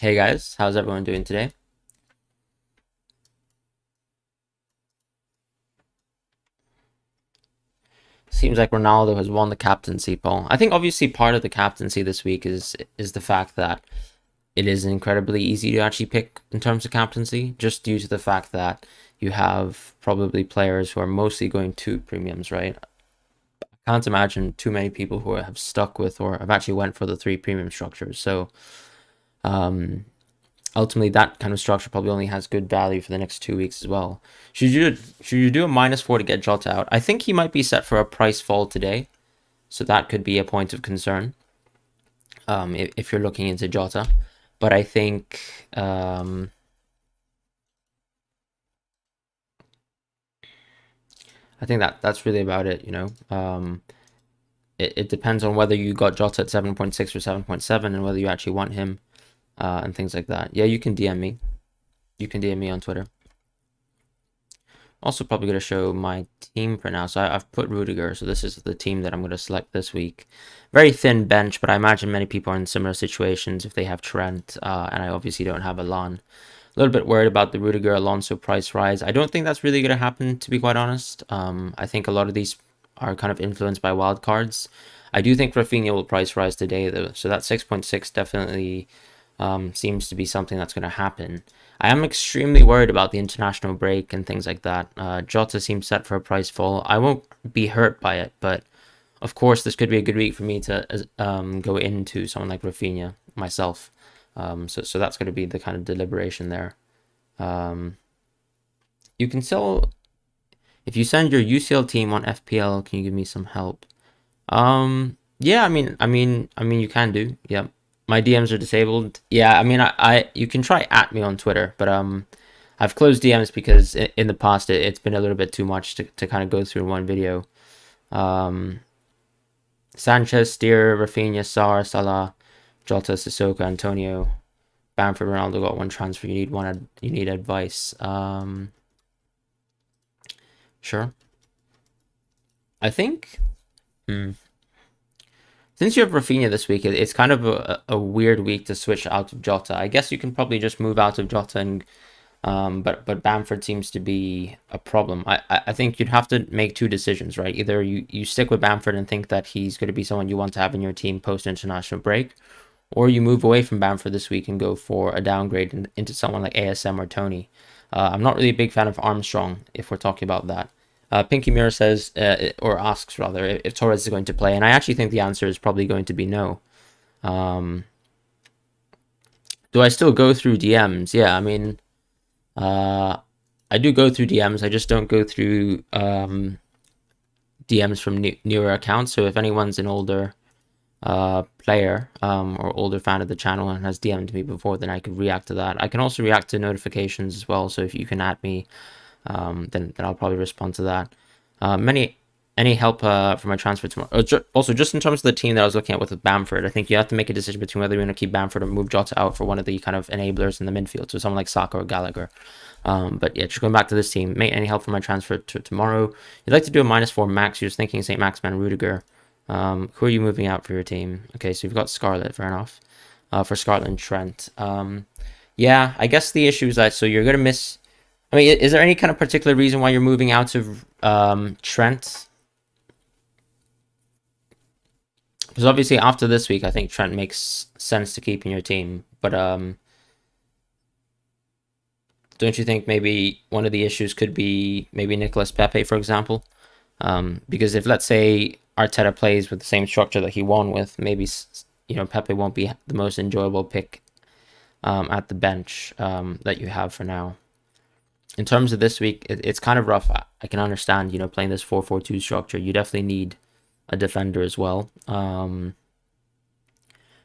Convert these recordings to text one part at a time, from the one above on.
Hey guys, how's everyone doing today? Seems like Ronaldo has won the captaincy poll. I think obviously part of the captaincy this week is the fact that it is incredibly easy to actually pick in terms of captaincy, just due to the fact that you have probably players who are mostly going to premiums, right? I can't imagine too many people who have stuck with or have actually went for the three premium structures. So um, ultimately that kind of structure probably only has good value for the next 2 weeks as well. Should you do a -4 to get Jota out? I think he might be set for a price fall today, so that could be a point of concern if you're looking into Jota. But I think that's really about it. It depends on whether you got Jota at 7.6 or 7.7 and whether you actually want him and things like that. Yeah, you can DM me. You can DM me on Twitter. Also probably going to show my team for now. So I've put Rudiger. So this is the team that I'm going to select this week. Very thin bench, but I imagine many people are in similar situations if they have Trent. And I obviously don't have Alon. A little bit worried about the Rudiger Alonso price rise. I don't think that's really going to happen, to be quite honest. I think a lot of these are kind of influenced by wild cards. I do think Rafinha will price rise today, though. So that 6.6 definitely seems to be something that's going to happen. I am extremely worried about the international break and things like that. Jota seems set for a price fall. I won't be hurt by it, but of course this could be a good week for me to go into someone like Rafinha myself. So that's going to be the kind of deliberation there. You can still, if you send your UCL team on FPL, can you give me some help? Yeah, I mean, you can do. Yeah, my DMs are disabled. Yeah, I mean, you can try at me on Twitter, but I've closed DMs because in the past it's been a little bit too much to kind of go through in one video. Um, Sanchez, Steer, Rafinha, Sarr, Salah, Jota, Sissoko, Antonio, Bamford, Ronaldo got one transfer. You need advice. Sure. I think. Hmm. Since you have Rafinha this week, it's kind of a weird week to switch out of Jota. I guess you can probably just move out of Jota and but Bamford seems to be a problem. I think you'd have to make two decisions, right? Either you stick with Bamford and think that he's going to be someone you want to have in your team post international break, or you move away from Bamford this week and go for a downgrade into someone like ASM or Tony. I'm not really a big fan of Armstrong if we're talking about that. Pinky Mirror says, or asks rather, if Torres is going to play, and I actually think the answer is probably going to be no. Um, do I still go through DMs? Yeah, I mean, uh, I do go through DMs. I just don't go through DMs from newer accounts. So if anyone's an older player or older fan of the channel and has DM'd me before, then I could react to that. I can also react to notifications as well. So if you can add me, then I'll probably respond to that. Any help for my transfer tomorrow? Also, just in terms of the team that I was looking at with Bamford, I think you have to make a decision between whether you want to keep Bamford or move Jota out for one of the kind of enablers in the midfield, so someone like Saka or Gallagher. But yeah, just going back to this team, mate, any help for my transfer tomorrow? You'd like to do a -4 max. You're just thinking St. Maximan, Rudiger. Who are you moving out for your team? Okay, so you've got Scarlett, fair enough. For Scarlett and Trent. Yeah, I guess the issue is that so you're gonna miss. I mean, is there any kind of particular reason why you're moving out of Trent? Because obviously after this week, I think Trent makes sense to keep in your team. But don't you think maybe one of the issues could be maybe Nicolas Pepe, for example? Because if, let's say, Arteta plays with the same structure that he won with, maybe Pepe won't be the most enjoyable pick at the bench that you have for now. In terms of this week, it's kind of rough. I can understand, playing this 4-4-2 structure. You definitely need a defender as well.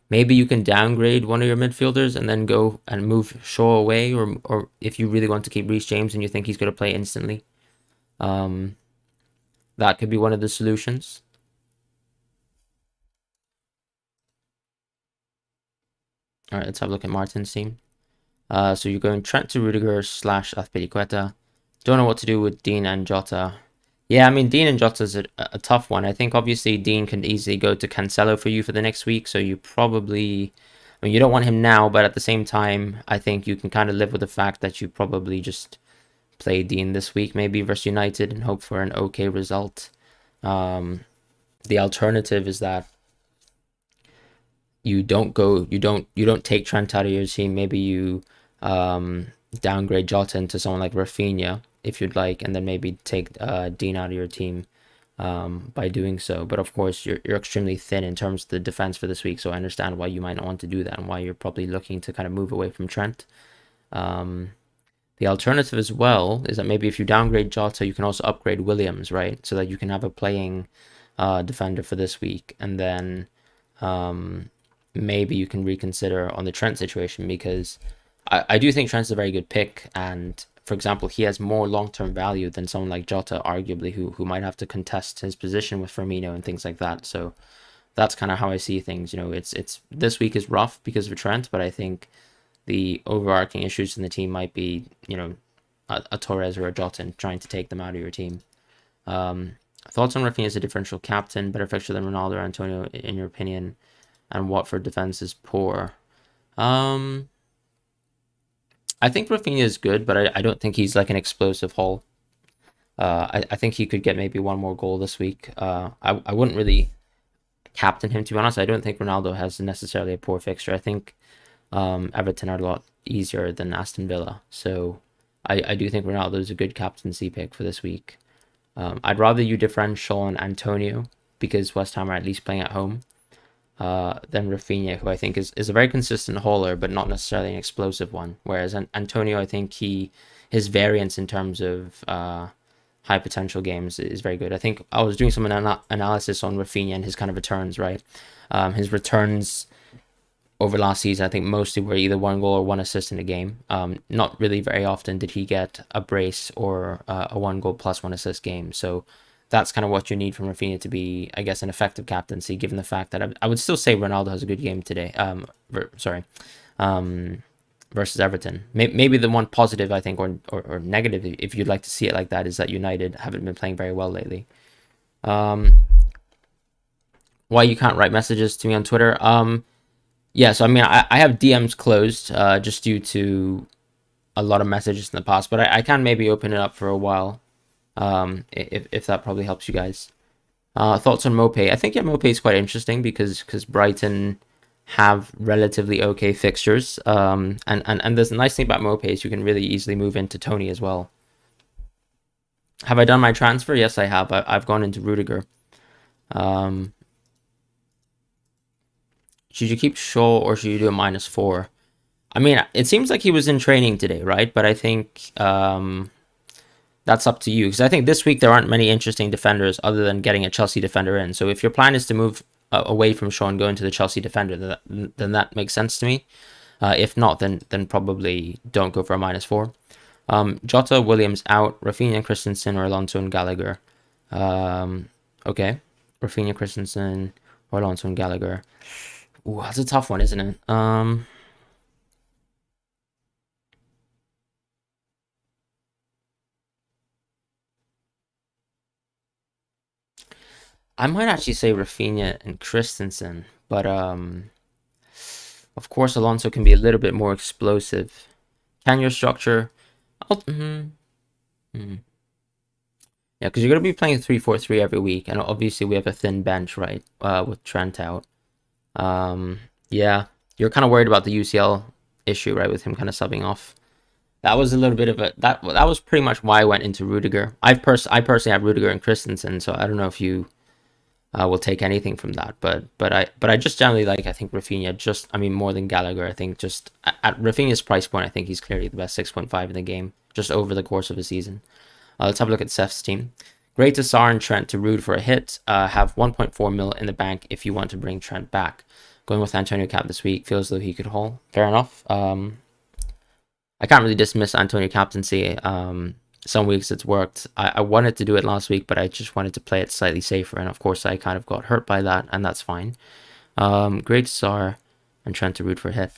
Maybe you can downgrade one of your midfielders and then go and move Shaw away, or if you really want to keep Reece James and you think he's going to play instantly, that could be one of the solutions. All right, let's have a look at Martin's team. So you're going Trent to Rudiger / Azpilicueta. Don't know what to do with Dean and Jota. Yeah, I mean, Dean and Jota is a tough one. I think obviously Dean can easily go to Cancelo for you for the next week, so you probably I mean, you don't want him now, but at the same time, I think you can kind of live with the fact that you probably just play Dean this week, maybe versus United, and hope for an okay result. Um, the alternative is that you don't take Trent out of your team. Maybe you downgrade Jota into someone like Rafinha if you'd like, and then maybe take Dean out of your team by doing so. But of course, you're extremely thin in terms of the defense for this week, so I understand why you might not want to do that and why you're probably looking to kind of move away from Trent. The alternative as well is that maybe if you downgrade Jota, you can also upgrade Williams, right? So that you can have a playing defender for this week, and then maybe you can reconsider on the Trent situation, because I do think Trent's a very good pick, and for example, he has more long-term value than someone like Jota, arguably, who might have to contest his position with Firmino and things like that. So that's kind of how I see things. It's this week is rough because of Trent, but I think the overarching issues in the team might be, a Torres or a Jota and trying to take them out of your team. Thoughts on Rafinha as a differential captain, better fixture than Ronaldo or Antonio, in your opinion, and Watford defense is poor. I think Rafinha is good, but I don't think he's like an explosive haul. I think he could get maybe one more goal this week. I wouldn't really captain him, to be honest. I don't think Ronaldo has necessarily a poor fixture. I think Everton are a lot easier than Aston Villa. So I do think Ronaldo is a good captaincy pick for this week. I'd rather you differential on Antonio, because West Ham are at least playing at home, than Rafinha, who I think is a very consistent hauler, but not necessarily an explosive one. Whereas Antonio, I think his variance in terms of high potential games is very good. I think I was doing some analysis on Rafinha and his kind of returns, right? His returns over last season, I think mostly were either one goal or one assist in a game. Not really very often did he get a brace or a one goal plus one assist game. So that's kind of what you need from Rafinha to be, I guess, an effective captaincy, given the fact that I would still say Ronaldo has a good game today. Versus Everton. Maybe the one positive, I think, or negative, if you'd like to see it like that, is that United haven't been playing very well lately. Why you can't write messages to me on Twitter? Yeah, so I mean, I have DMs closed just due to a lot of messages in the past, but I can maybe open it up for a while, if that probably helps you guys. Thoughts on Mopé? I think Mopé is quite interesting because Brighton have relatively okay fixtures, and there's a nice thing about Mopé is you can really easily move into Tony as well. Have I done my transfer? Yes, I have. I've gone into Rudiger. Should you keep Shaw or should you do a -4? I mean, it seems like he was in training today, right? But I think that's up to you, because I think this week there aren't many interesting defenders other than getting a Chelsea defender in. So if your plan is to move away from Shaw and go into the Chelsea defender, then that makes sense to me. If not, then probably don't go for a -4. Jota, Williams out, Rafinha, Christensen, or Alonso and Gallagher. Okay, Rafinha, Christensen, or Alonso and Gallagher. Ooh, that's a tough one, isn't it? I might actually say Rafinha and Christensen, but of course Alonso can be a little bit more explosive. Can your structure? Yeah, because you're gonna be playing 3-4-3 every week, and obviously we have a thin bench, right? With Trent out. Yeah, you're kind of worried about the UCL issue, right? With him kind of subbing off. That was a little bit of that was pretty much why I went into Rudiger. I personally have Rudiger and Christensen, so I don't know if you will take anything from that. But I just generally like, I think Rafinha more than Gallagher. I think just at Rafinha's price point, I think he's clearly the best 6.5 in the game just over the course of a season. Let's have a look at Seth's team. Great to Sarr and Trent to Rude for a hit. Have 1.4 mil in the bank if you want to bring Trent back. Going with Antonio Cap this week, feels though he could haul. Fair enough. I can't really dismiss Antonio captaincy. Some weeks it's worked. I wanted to do it last week, but I just wanted to play it slightly safer, and of course I kind of got hurt by that, and that's fine. Great to Sarr and Trent to Rude for a hit.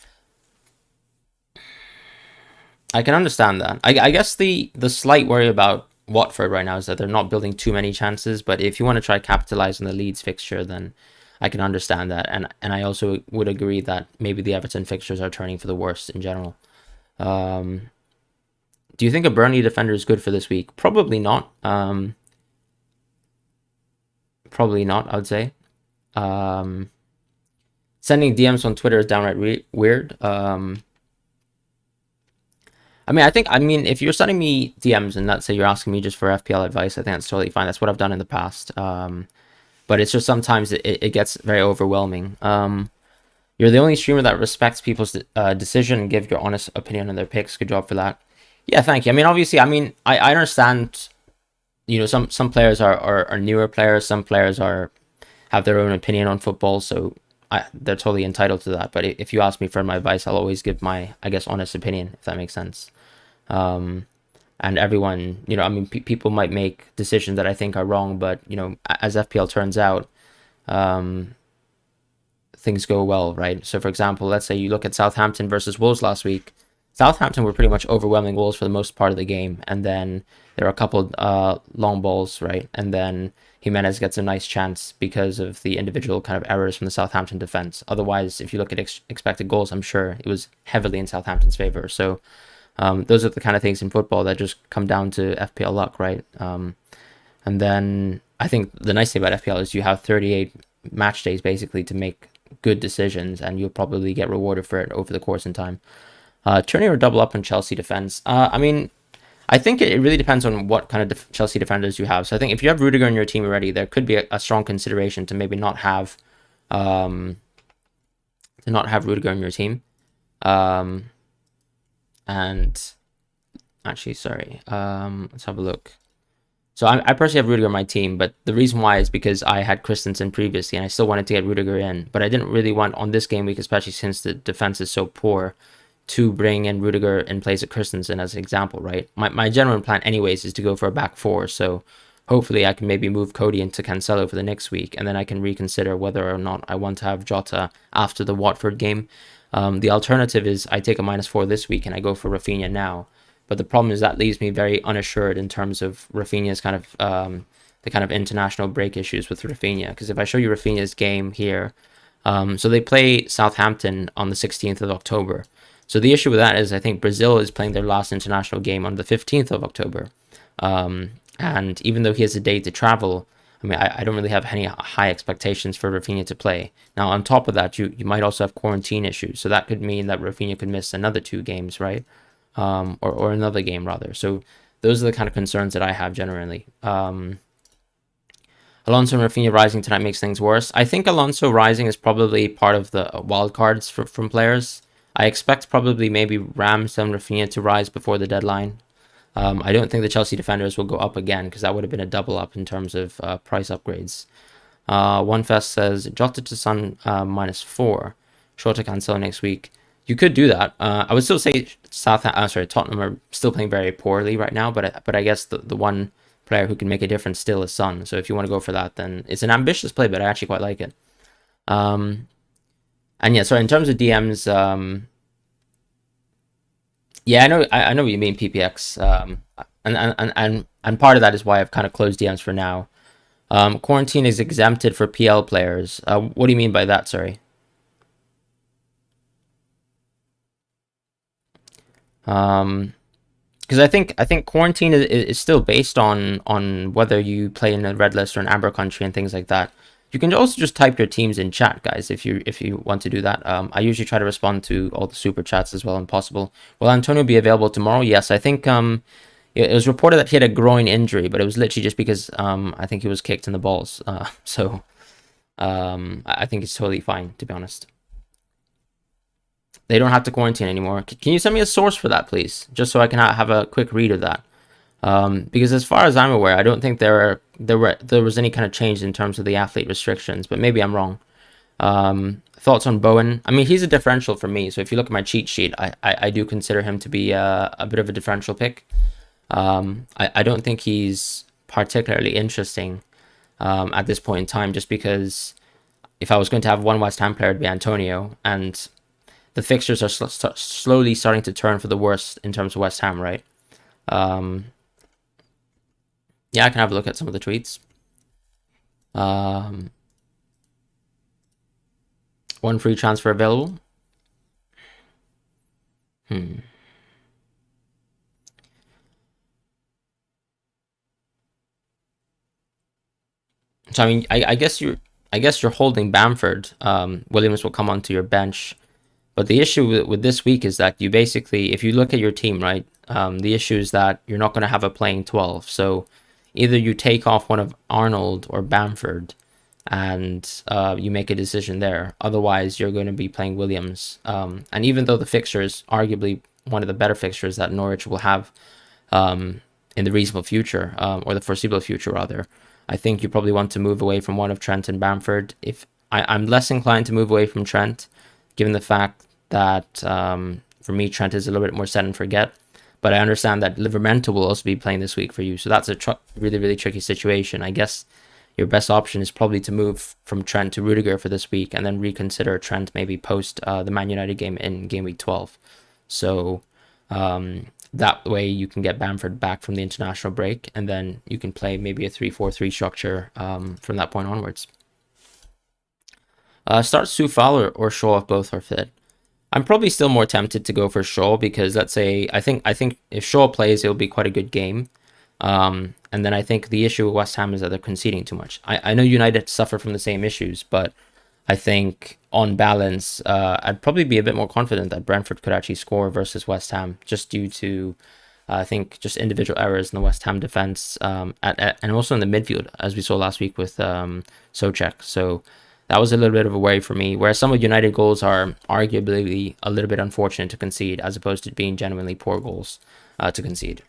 I can understand that. I guess the slight worry about Watford right now is that they're not building too many chances, but if you want to try capitalize on the Leeds fixture, then I can understand that, and I also would agree that maybe the Everton fixtures are turning for the worst in general. Um, do you think a Burnley defender is good for this week? Probably not. Probably not, I would say. Um, Sending DMs on Twitter is downright weird. I mean, if you're sending me DMs and let's say you're asking me just for FPL advice, I think that's totally fine. That's what I've done in the past. But it's just sometimes it gets very overwhelming. You're the only streamer that respects people's decision and give your honest opinion on their picks. Good job for that. Yeah, thank you. I mean, obviously, I understand. Some players are newer players. Some players have their own opinion on football, so they're totally entitled to that. But if you ask me for my advice, I'll always give my, I guess, honest opinion, if that makes sense. Um, and everyone, people might make decisions that I think are wrong, but as FPL turns out, um, things go well, right? So, for example, let's say you look at Southampton versus Wolves last week. Southampton were pretty much overwhelming Wolves for the most part of the game, and then there were a couple long balls, right? And then Jimenez gets a nice chance because of the individual kind of errors from the Southampton defense. Otherwise, if you look at expected goals, I'm sure it was heavily in Southampton's favor. So those are the kind of things in football that just come down to FPL luck, right? And then I think the nice thing about FPL is you have 38 match days basically to make good decisions, and you'll probably get rewarded for it over the course in time. Turning or double up on Chelsea defense. I think it really depends on what kind of Chelsea defenders you have. So I think if you have Rudiger in your team already, there could be a strong consideration to maybe not have Rudiger in your team. And actually, sorry. Let's have a look. So I personally have Rudiger in my team, but the reason why is because I had Christensen previously, and I still wanted to get Rudiger in, but I didn't really want on this game week, especially since the defense is so poor, to bring in Rudiger in place of Christensen as an example, right? My general plan anyways is to go for a back four, so hopefully I can maybe move Cody into Cancelo for the next week, and then I can reconsider whether or not I want to have Jota after the Watford game. The alternative is I take a -4 this week and I go for Rafinha now, but the problem is that leaves me very unassured in terms of Rafinha's kind of the kind of international break issues with Rafinha, because if I show you Rafinha's game here, so they play Southampton on the 16th of October. So the issue with that is I think Brazil is playing their last international game on the 15th of October. And even though he has a day to travel, I don't really have any high expectations for Rafinha to play. Now, on top of that, you might also have quarantine issues. So that could mean that Rafinha could miss another 2 games, right? Or another game, rather. So those are the kind of concerns that I have generally. Alonso and Rafinha rising tonight makes things worse. I think Alonso rising is probably part of the wildcards from players. I expect probably maybe Rams and Rafinha to rise before the deadline. I don't think the Chelsea defenders will go up again because that would have been a double up in terms of price upgrades. OneFest says Jota to Son -4, short to Cancelo next week. You could do that. I would still say Tottenham are still playing very poorly right now, but I guess the one player who can make a difference still is Son. So if you want to go for that, then it's an ambitious play, but I actually quite like it. And yeah, so in terms of DMs, yeah, I know what you mean, PPX. And part of that is why I've kind of closed DMs for now. Quarantine is exempted for PL players. What do you mean by that? Sorry. Because I think quarantine is still based on whether you play in a red list or an amber country and things like that. You can also just type your teams in chat, guys, if you want to do that. I usually try to respond to all the super chats as well as possible. Will Antonio be available tomorrow? Yes, I think it was reported that he had a groin injury, but it was literally just because I think he was kicked in the balls. So I think it's totally fine, to be honest. They don't have to quarantine anymore. Can you send me a source for that, please? Just so I can have a quick read of that. Because as far as I'm aware, I don't think there was any kind of change in terms of the athlete restrictions, but maybe I'm wrong. Thoughts on Bowen? I mean, he's a differential for me. So if you look at my cheat sheet, I do consider him to be a bit of a differential pick. I don't think he's particularly interesting at this point in time, just because if I was going to have one West Ham player, it'd be Antonio, and the fixtures are slowly starting to turn for the worst in terms of West Ham, right? Yeah, I can have a look at some of the tweets. One free transfer available. Hmm. So I mean, I guess you're holding Bamford. Williams will come onto your bench, but the issue with this week is that you basically, if you look at your team, right, the issue is that you're not going to have a playing 12. So either you take off one of Arnold or Bamford, and you make a decision there. Otherwise, you're going to be playing Williams. And even though the fixture is arguably one of the better fixtures that Norwich will have in the reasonable future, or the foreseeable future rather, I think you probably want to move away from one of Trent and Bamford. If I'm less inclined to move away from Trent, given the fact that for me Trent is a little bit more set and forget. But I understand that Livermento will also be playing this week for you, so that's a really tricky situation. I guess your best option is probably to move from Trent to Rudiger for this week, and then reconsider Trent maybe post the Man United game in game week 12. So that way you can get Bamford back from the international break, and then you can play maybe a 3-4-3 structure from that point onwards. Start Sue Fowler or Shaw if both are fit. I'm probably still more tempted to go for Shaw because let's say I think if Shaw plays, it'll be quite a good game. And then I think the issue with West Ham is that they're conceding too much. I know United suffer from the same issues, but I think on balance, I'd probably be a bit more confident that Brentford could actually score versus West Ham, just due to I think just individual errors in the West Ham defense, and also in the midfield, as we saw last week with Souček. So that was a little bit of a worry for me. Whereas some of United goals are arguably a little bit unfortunate to concede, as opposed to being genuinely poor goals to concede.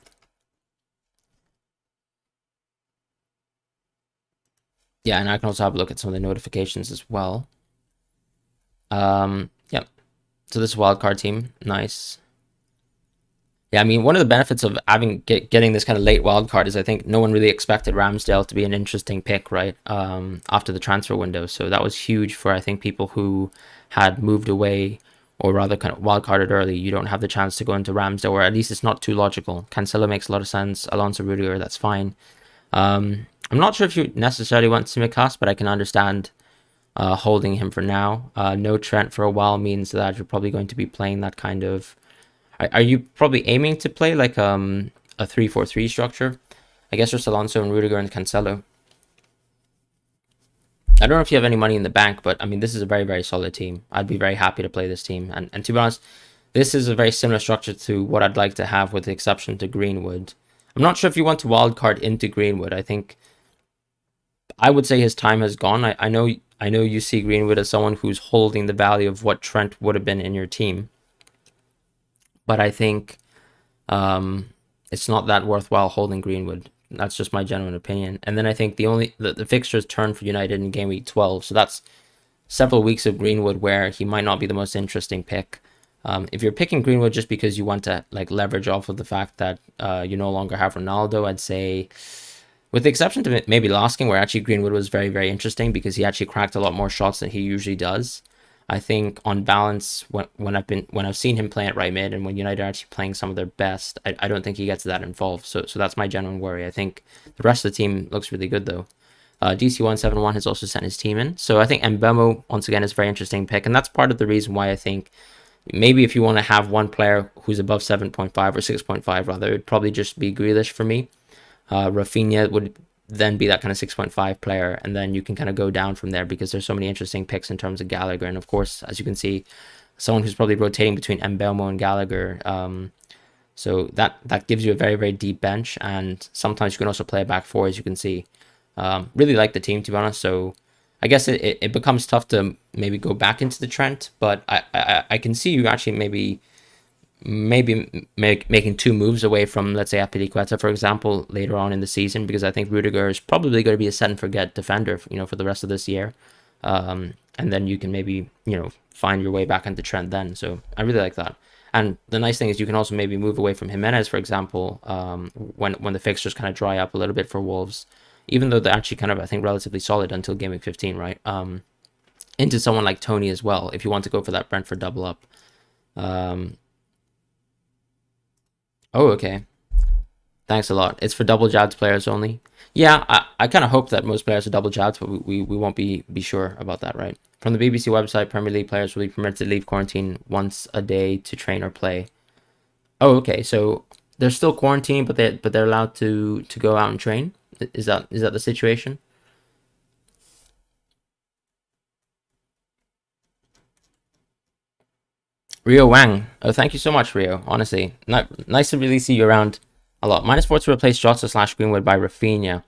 Yeah, and I can also have a look at some of the notifications as well. Yeah. So this wildcard team, nice. Yeah, I mean, one of the benefits of getting this kind of late wildcard is I think no one really expected Ramsdale to be an interesting pick, right? After the transfer window, so that was huge for I think people who had moved away, or rather kind of wildcarded early. You don't have the chance to go into Ramsdale, or at least it's not too logical. Cancelo makes a lot of sense. Alonso, Rudiger, that's fine. I'm not sure if you necessarily want Tsimikas, but I can understand holding him for now. No Trent for a while means that you're probably going to be playing that kind of. Are you probably aiming to play like a 3-4-3 structure? I guess just Alonso and Rudiger and Cancelo. I don't know if you have any money in the bank, but I mean, this is a very solid team. I'd be very happy to play this team. And to be honest, this is a very similar structure to what I'd like to have, with the exception to Greenwood. I'm not sure if you want to wildcard into Greenwood. I think I would say his time has gone. I know you see Greenwood as someone who's holding the value of what Trent would have been in your team, but I think it's not that worthwhile holding Greenwood. That's just my genuine opinion. And then I think the fixtures turn for United in game week 12, so that's several weeks of Greenwood where he might not be the most interesting pick. If you're picking Greenwood just because you want to like leverage off of the fact that you no longer have Ronaldo, I'd say, with the exception to maybe last game, where actually Greenwood was very interesting because he actually cracked a lot more shots than he usually does. I think on balance, when I've seen him play at right mid, and when United are actually playing some of their best, I don't think he gets that involved. So that's my genuine worry. I think the rest of the team looks really good though. DC171 has also sent his team in, so I think Mbemo once again is a very interesting pick, and that's part of the reason why I think maybe if you want to have one player who's above 7.5 or 6.5 rather, it'd probably just be Grealish for me. Rafinha would then be that kind of 6.5 player, and then you can kind of go down from there because there's so many interesting picks in terms of Gallagher, and of course, as you can see, someone who's probably rotating between Mbeumo and Gallagher. So that gives you a very deep bench, and sometimes you can also play a back four, as you can see. Really like the team, to be honest. So I guess it becomes tough to maybe go back into the Trent, but I can see you actually maybe making two moves away from, let's say, Azpilicueta, for example, later on in the season, because I think Rudiger is probably going to be a set and forget defender, for the rest of this year. And then you can maybe, find your way back into Trent then. So I really like that. And the nice thing is you can also maybe move away from Jimenez, for example, when the fixtures kind of dry up a little bit for Wolves, even though they're actually kind of, I think, relatively solid until game week 15, right? Into someone like Tony as well, if you want to go for that Brentford double up. Oh, okay. Thanks a lot. It's for double jabs players only. Yeah, I kind of hope that most players are double jabs, but we won't be sure about that, right? From the BBC website, Premier League players will be permitted to leave quarantine once a day to train or play. Oh, okay. So they're still quarantined, but they're allowed to go out and train. Is that the situation? Rio Wang. Oh, thank you so much, Rio. Honestly, nice to really see you around a lot. -4 to replace Jota slash Greenwood by Rafinha.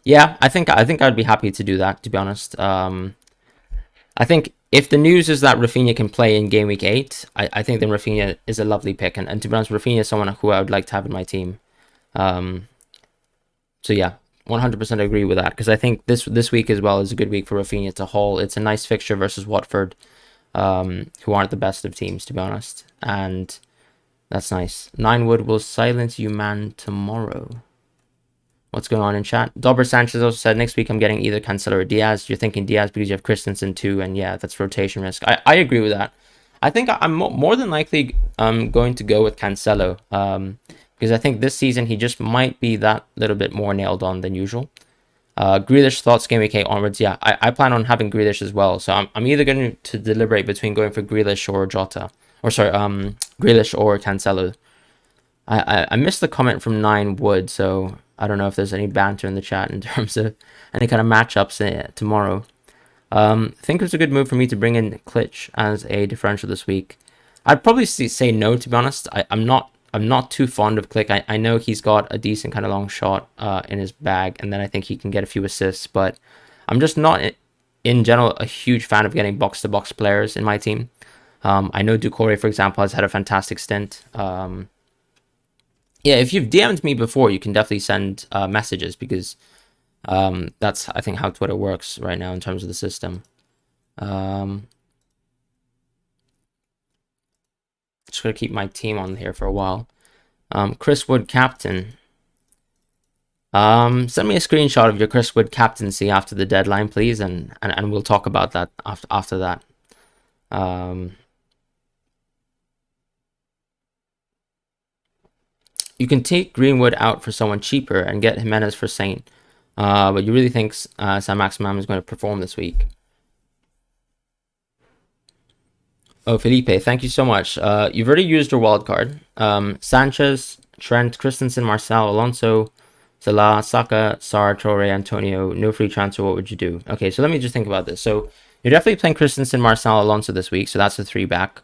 Yeah, I think I'd be happy to do that. To be honest, I think if the news is that Rafinha can play in game week 8, I think then Rafinha is a lovely pick. And to be honest, Rafinha is someone who I would like to have in my team. Um, so yeah, 100% agree with that because I think this week as well is a good week for Rafinha to haul. It's a nice fixture versus Watford, who aren't the best of teams, to be honest. And that's nice. Ninewood will silence you, man, tomorrow. What's going on in chat? Dobber Sanchez also said, next week I'm getting either Cancelo or Diaz. You're thinking Diaz because you have Christensen too, and yeah, that's rotation risk. I agree with that. I think I'm more than likely going to go with Cancelo because I think this season he just might be that little bit more nailed on than usual. Grealish thoughts game week 8 onwards. Yeah, I plan on having Grealish as well. So I'm either going to deliberate between going for Grealish or Jota. Or sorry, Grealish or Cancelo. I missed the comment from Nine Wood, so I don't know if there's any banter in the chat in terms of any kind of matchups tomorrow. I think it was a good move for me to bring in Klitsch as a differential this week. I'd probably say no, to be honest. I'm not too fond of Click. I know he's got a decent kind of long shot in his bag, and then I think he can get a few assists, but I'm just not, in general, a huge fan of getting box-to-box players in my team. I know Doucouré, for example, has had a fantastic stint. Yeah, if you've DM'd me before, you can definitely send messages because that's, I think, how Twitter works right now in terms of the system. Just gonna keep my team on here for a while. Chris Wood captain. Send me a screenshot of your Chris Wood captaincy after the deadline, please, and we'll talk about that after that. You can take Greenwood out for someone cheaper and get Jimenez for Saint. But you really think Saint-Maximin is going to perform this week? Oh, Felipe, thank you so much. You've already used your wild card. Sanchez, Trent, Christensen, Marcel, Alonso, Salah, Saka, Sarr, Torre, Antonio, no free transfer. What would you do? Okay, so let me just think about this. So you're definitely playing Christensen, Marcel, Alonso this week. So that's a 3-back.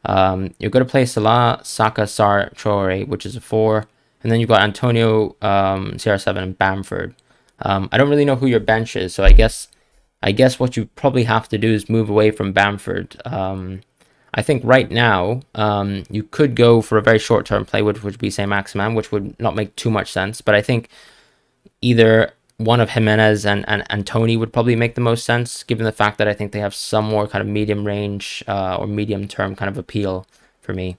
You're going to play Salah, Saka, Sarr, Traore, which is a 4. And then you've got Antonio, CR7, and Bamford. I don't really know who your bench is, so I guess what you probably have to do is move away from Bamford. I think right now, you could go for a very short-term play, which would be Saint-Maximin, which would not make too much sense. But I think either one of Jimenez and Tony would probably make the most sense, given the fact that I think they have some more kind of medium range or medium term kind of appeal for me.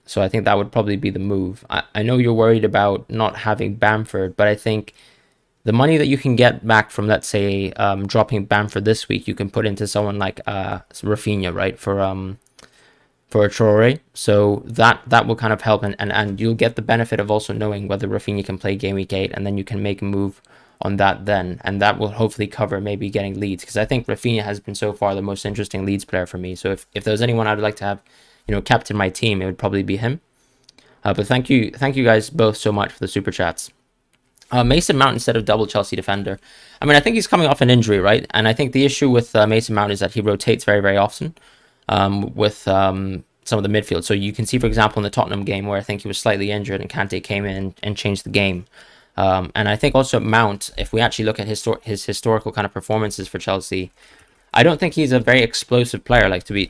So I think that would probably be the move. I know you're worried about not having Bamford, but I think the money that you can get back from, let's say, dropping Bamford this week, you can put into someone like Rafinha, right, for a Traore. So that will kind of help, and you'll get the benefit of also knowing whether Rafinha can play game week 8, and then you can make a move on that then, and that will hopefully cover maybe getting Leeds, because I think Rafinha has been so far the most interesting Leeds player for me. So if there's anyone I'd like to have, captain my team, it would probably be him. But thank you guys both so much for the super chats. Mason Mount instead of double Chelsea defender. I mean, I think he's coming off an injury, right? And I think the issue with Mason Mount is that he rotates very, very often with some of the midfield. So you can see, for example, in the Tottenham game where I think he was slightly injured and Kante came in and changed the game. And I think also Mount, if we actually look at his historical kind of performances for Chelsea, I don't think he's a very explosive player. Like to be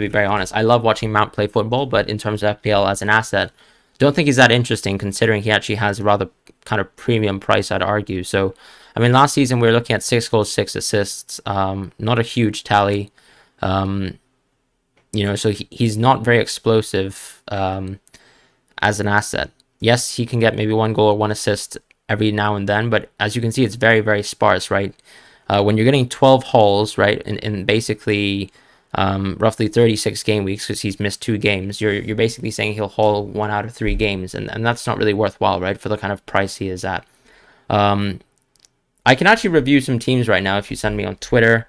very honest, I love watching Mount play football, but in terms of FPL as an asset, don't think he's that interesting considering he actually has a rather kind of premium price, I'd argue. So, I mean, last season we were looking at 6 goals, 6 assists, not a huge tally. So he's not very explosive as an asset. Yes, he can get maybe 1 goal or 1 assist every now and then, but as you can see, it's very, very sparse, right? When you're getting 12 hauls, right, in basically roughly 36 game weeks because he's missed 2 games. You're basically saying he'll haul 1 out of 3 games, and that's not really worthwhile, right, for the kind of price he is at. I can actually review some teams right now if you send me on Twitter.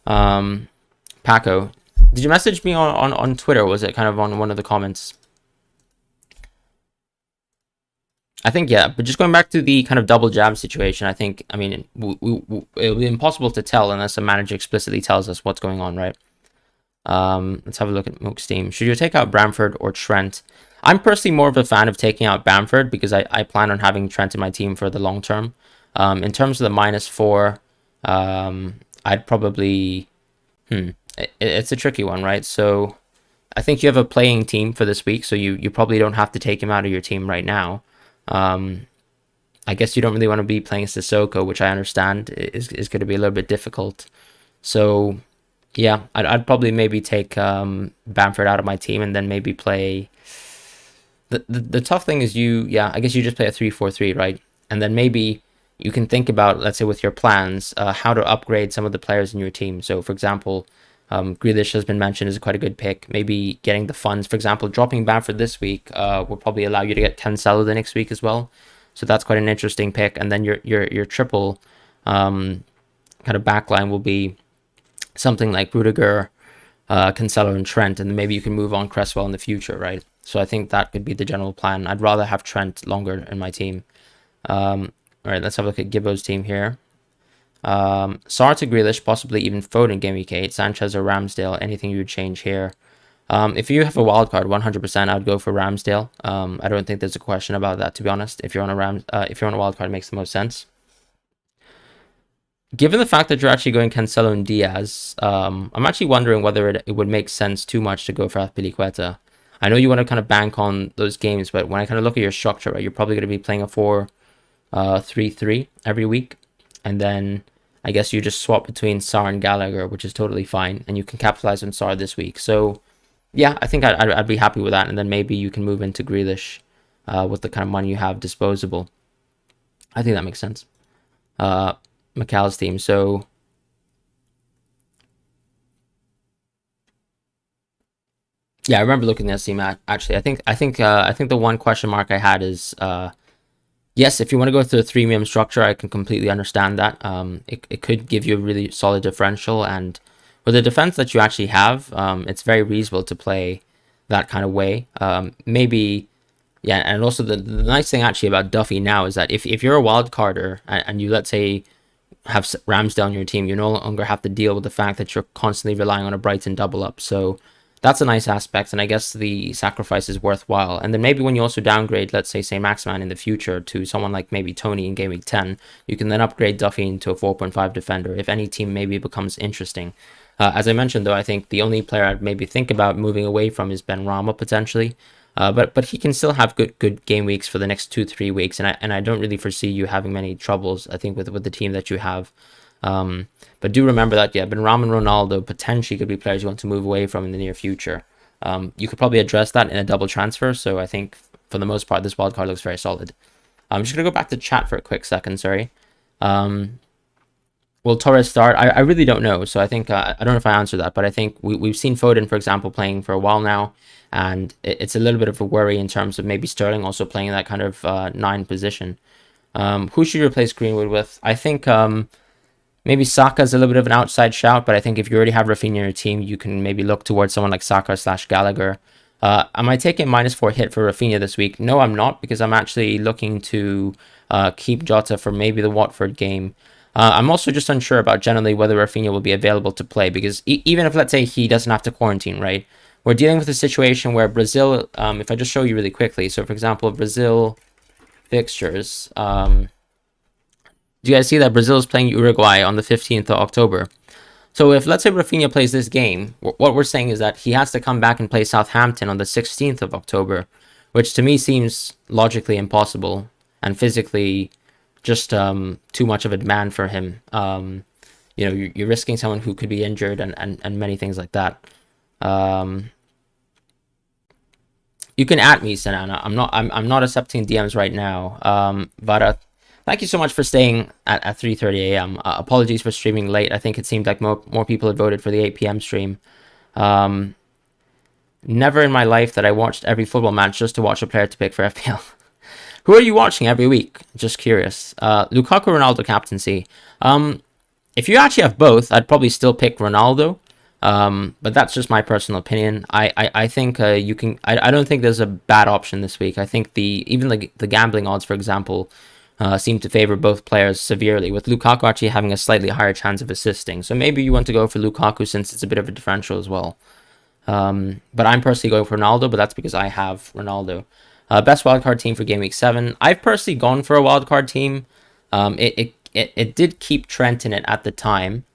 Paco, did you message me on Twitter, or was it kind of on one of the comments? I think, yeah, but just going back to the kind of double jab situation, I mean, it'll be impossible to tell unless a manager explicitly tells us what's going on, right? Let's have a look at Mook's team. Should you take out Bamford or Trent? I'm personally more of a fan of taking out Bamford because I plan on having Trent in my team for the long term. In terms of the -4, I'd probably... It's a tricky one, right? So I think you have a playing team for this week, so you probably don't have to take him out of your team right now. I guess you don't really want to be playing Sissoko, which I understand is going to be a little bit difficult. So yeah, I'd probably maybe take Bamford out of my team and then maybe play... The tough thing is I guess you just play a 3-4-3, right? And then maybe you can think about, let's say with your plans, how to upgrade some of the players in your team. So for example, Grealish has been mentioned as quite a good pick. Maybe getting the funds, for example, dropping Bamford this week will probably allow you to get Cancelo the next week as well. So that's quite an interesting pick. And then your triple kind of backline will be something like Rudiger, Cancelo, and Trent, and then maybe you can move on Cresswell in the future, right? So I think that could be the general plan. I'd rather have Trent longer in my team. All right, let's have a look at Gibbo's team here. Sarr to Grealish, possibly even Foden game week 8, Sanchez or Ramsdale, anything you would change here. If you have a wild card, 100% I'd go for Ramsdale. I don't think there's a question about that, to be honest. If you're on a wild card, it makes the most sense. Given the fact that you're actually going Cancelo and Diaz, I'm actually wondering whether it would make sense too much to go for Azpilicueta. I know you want to kind of bank on those games, but when I kind of look at your structure, right, you're probably going to be playing a 4-3-3 every week, and then I guess you just swap between Sarr and Gallagher, which is totally fine, and you can capitalize on Sarr this week. So yeah, I think I'd be happy with that, and then maybe you can move into Grealish with the kind of money you have disposable. I think that makes sense. Macal's team. So yeah, I remember looking at this team actually. I think the one question mark I had is yes, if you want to go through a 3-man structure, I can completely understand that. It could give you a really solid differential, and with the defense that you actually have, it's very reasonable to play that kind of way. Maybe, yeah, and also the nice thing actually about Duffy now is that if you're a wild carder and you, let's say, have Ramsdale on your team, you no longer have to deal with the fact that you're constantly relying on a Brighton double up. So that's a nice aspect, and I guess the sacrifice is worthwhile. And then maybe when you also downgrade, let's say Maximan in the future to someone like maybe Tony in Game Week 10, you can then upgrade Duffy into a 4.5 defender if any team maybe becomes interesting. As I mentioned, though, I think the only player I'd maybe think about moving away from is Ben Rama potentially. But he can still have good game weeks for the next 2-3 weeks, and I don't really foresee you having many troubles, I think, with the team that you have. But do remember that, yeah, Benrahma and Ronaldo potentially could be players you want to move away from in the near future. You could probably address that in a double transfer, so I think for the most part this wildcard looks very solid. I'm just going to go back to chat for a quick second, sorry. Will Torres start? I really don't know, so I think, I don't know if I answered that, but I think we've seen Foden, for example, playing for a while now, and it's a little bit of a worry in terms of maybe Sterling also playing in that kind of 9 position. Who should you replace Greenwood with? I think maybe Saka's a little bit of an outside shout, but I think if you already have Rafinha in your team, you can maybe look towards someone like Saka/Gallagher. Am I taking -4 hit for Rafinha this week? No, I'm not, because I'm actually looking to keep Jota for maybe the Watford game. I'm also just unsure about generally whether Rafinha will be available to play, because even if, let's say, he doesn't have to quarantine, right? We're dealing with a situation where Brazil, if I just show you really quickly, so for example, Brazil fixtures, do you guys see that Brazil is playing Uruguay on the 15th of October? So if, let's say, Rafinha plays this game, what we're saying is that he has to come back and play Southampton on the 16th of October, which to me seems logically impossible and physically just too much of a demand for him. You know, you're risking someone who could be injured and many things like that. You can at me, Sanana. I'm not accepting DMs right now. But thank you so much for staying at 3:30 a.m. Apologies for streaming late. I think it seemed like more people had voted for the 8 p.m. stream. Never in my life that I watched every football match just to watch a player to pick for FPL. Who are you watching every week? Just curious. Lukaku, Ronaldo, captaincy. If you actually have both, I'd probably still pick Ronaldo. But that's just my personal opinion. I think you can. I don't think there's a bad option this week. I think even the gambling odds, for example, seem to favor both players severely, with Lukaku actually having a slightly higher chance of assisting. So maybe you want to go for Lukaku since it's a bit of a differential as well. But I'm personally going for Ronaldo, but that's because I have Ronaldo. Best wildcard team for Game Week 7. I've personally gone for a wildcard team. It did keep Trent in it at the time.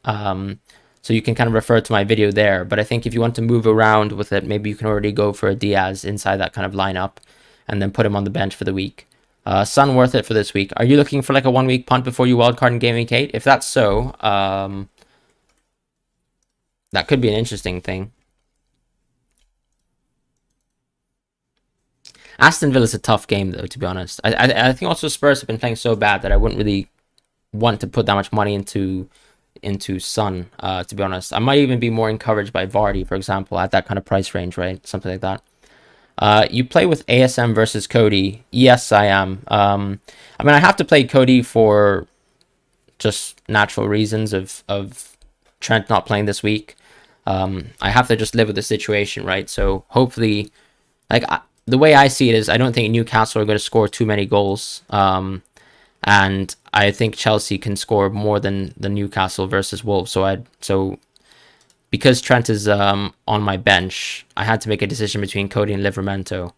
So you can kind of refer to my video there. But I think if you want to move around with it, maybe you can already go for a Diaz inside that kind of lineup and then put him on the bench for the week. Son worth it for this week. Are you looking for like a 1 week punt before you wildcard in Game Week 8? If that's so, that could be an interesting thing. Aston Villa is a tough game, though, to be honest. I think also Spurs have been playing so bad that I wouldn't really want to put that much money into Son, to be honest. I might even be more encouraged by Vardy, for example, at that kind of price range, right? Something like that. You play with ASM versus Cody. Yes, I am. I mean, I have to play Cody for just natural reasons of Trent not playing this week. I have to just live with the situation, right? So hopefully, like, the way I see it is I don't think Newcastle are going to score too many goals. And I think Chelsea can score more than the Newcastle versus Wolves. So because Trent is on my bench, I had to make a decision between Cody and Livramento.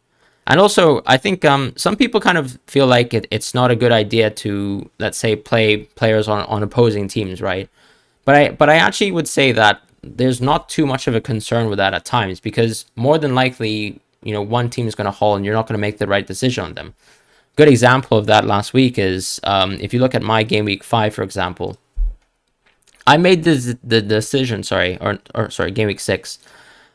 And also, I think some people kind of feel like it's not a good idea to, let's say, play players on opposing teams, right? But I actually would say that there's not too much of a concern with that at times, because more than likely, one team is going to haul and you're not going to make the right decision on them. Good example of that last week is if you look at my game week 5, for example, I made the decision, game week 6.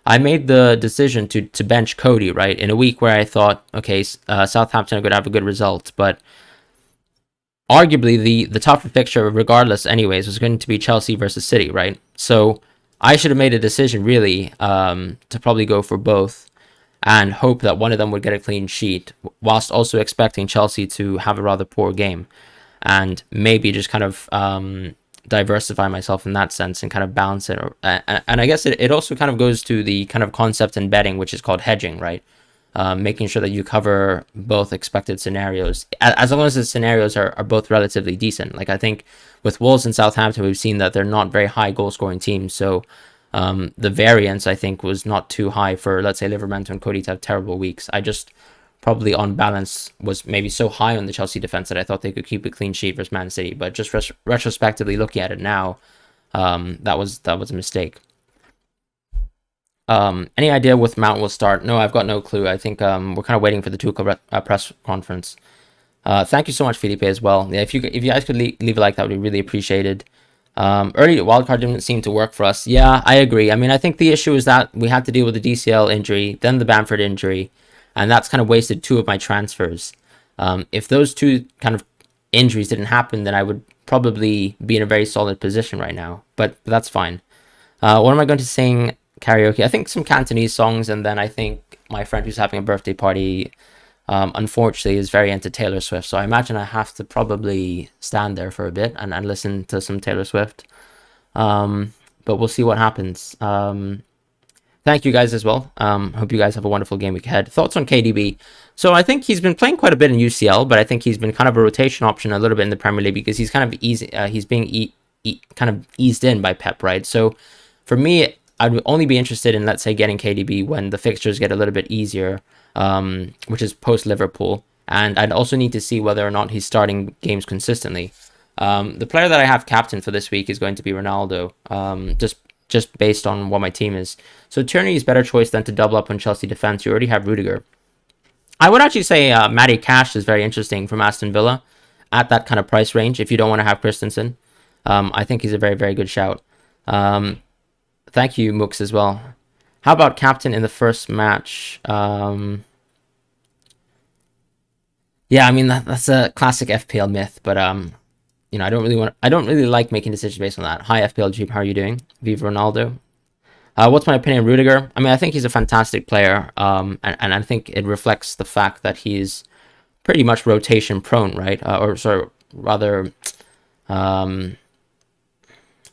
I made the decision to bench Cody, right, in a week where I thought, okay, Southampton are going to have a good result, but arguably the tougher fixture, regardless, anyways, was going to be Chelsea versus City, right? So I should have made a decision really to probably go for both and hope that one of them would get a clean sheet, whilst also expecting Chelsea to have a rather poor game, and maybe just kind of diversify myself in that sense and kind of balance it. And I guess it also kind of goes to the kind of concept in betting, which is called hedging, right? Making sure that you cover both expected scenarios, as long as the scenarios are both relatively decent. Like, I think with Wolves and Southampton, we've seen that they're not very high goal scoring teams, so the variance, I think, was not too high for, let's say, Livramento and Cody to have terrible weeks. I just probably on balance was maybe so high on the Chelsea defense that I thought they could keep a clean sheet versus Man City. But just retrospectively looking at it now, that was a mistake. Any idea with Mount will start? No, I've got no clue. I think we're kind of waiting for the Tuchel press conference. Thank you so much, Felipe, as well. Yeah, if you guys could leave a like, that would be really appreciated. Early wildcard didn't seem to work for us. Yeah, I agree. I mean, I think the issue is that we had to deal with the DCL injury, then the Bamford injury, and that's kind of wasted 2 of my transfers. If those 2 kind of injuries didn't happen, then I would probably be in a very solid position right now. But that's fine. What am I going to sing karaoke? I think some Cantonese songs, and then I think my friend who's having a birthday party, unfortunately, is very into Taylor Swift. So I imagine I have to probably stand there for a bit and listen to some Taylor Swift. But we'll see what happens. Thank you guys as well. Hope you guys have a wonderful game week ahead. Thoughts on KDB? So I think he's been playing quite a bit in UCL, but I think he's been kind of a rotation option a little bit in the Premier League because he's kind of easy. He's being kind of eased in by Pep, right? So for me, I'd only be interested in, let's say, getting KDB when the fixtures get a little bit easier, which is post Liverpool, and I'd also need to see whether or not he's starting games consistently. The player that I have captain for this week is going to be Ronaldo. Just based on what my team is. So Tierney is better choice than to double up on Chelsea defense. You already have Rudiger. I would actually say Matty Cash is very interesting from Aston Villa at that kind of price range if you don't want to have Christensen. I think he's a very, very good shout. Thank you, Mooks, as well. How about captain in the first match? Yeah, I mean, that's a classic FPL myth, but I don't really like making decisions based on that. Hi, FPL Jeep, how are you doing? Viva Ronaldo. What's my opinion of Rudiger? I mean, I think he's a fantastic player, and I think it reflects the fact that he's pretty much rotation prone, right? Or sorry, rather, um,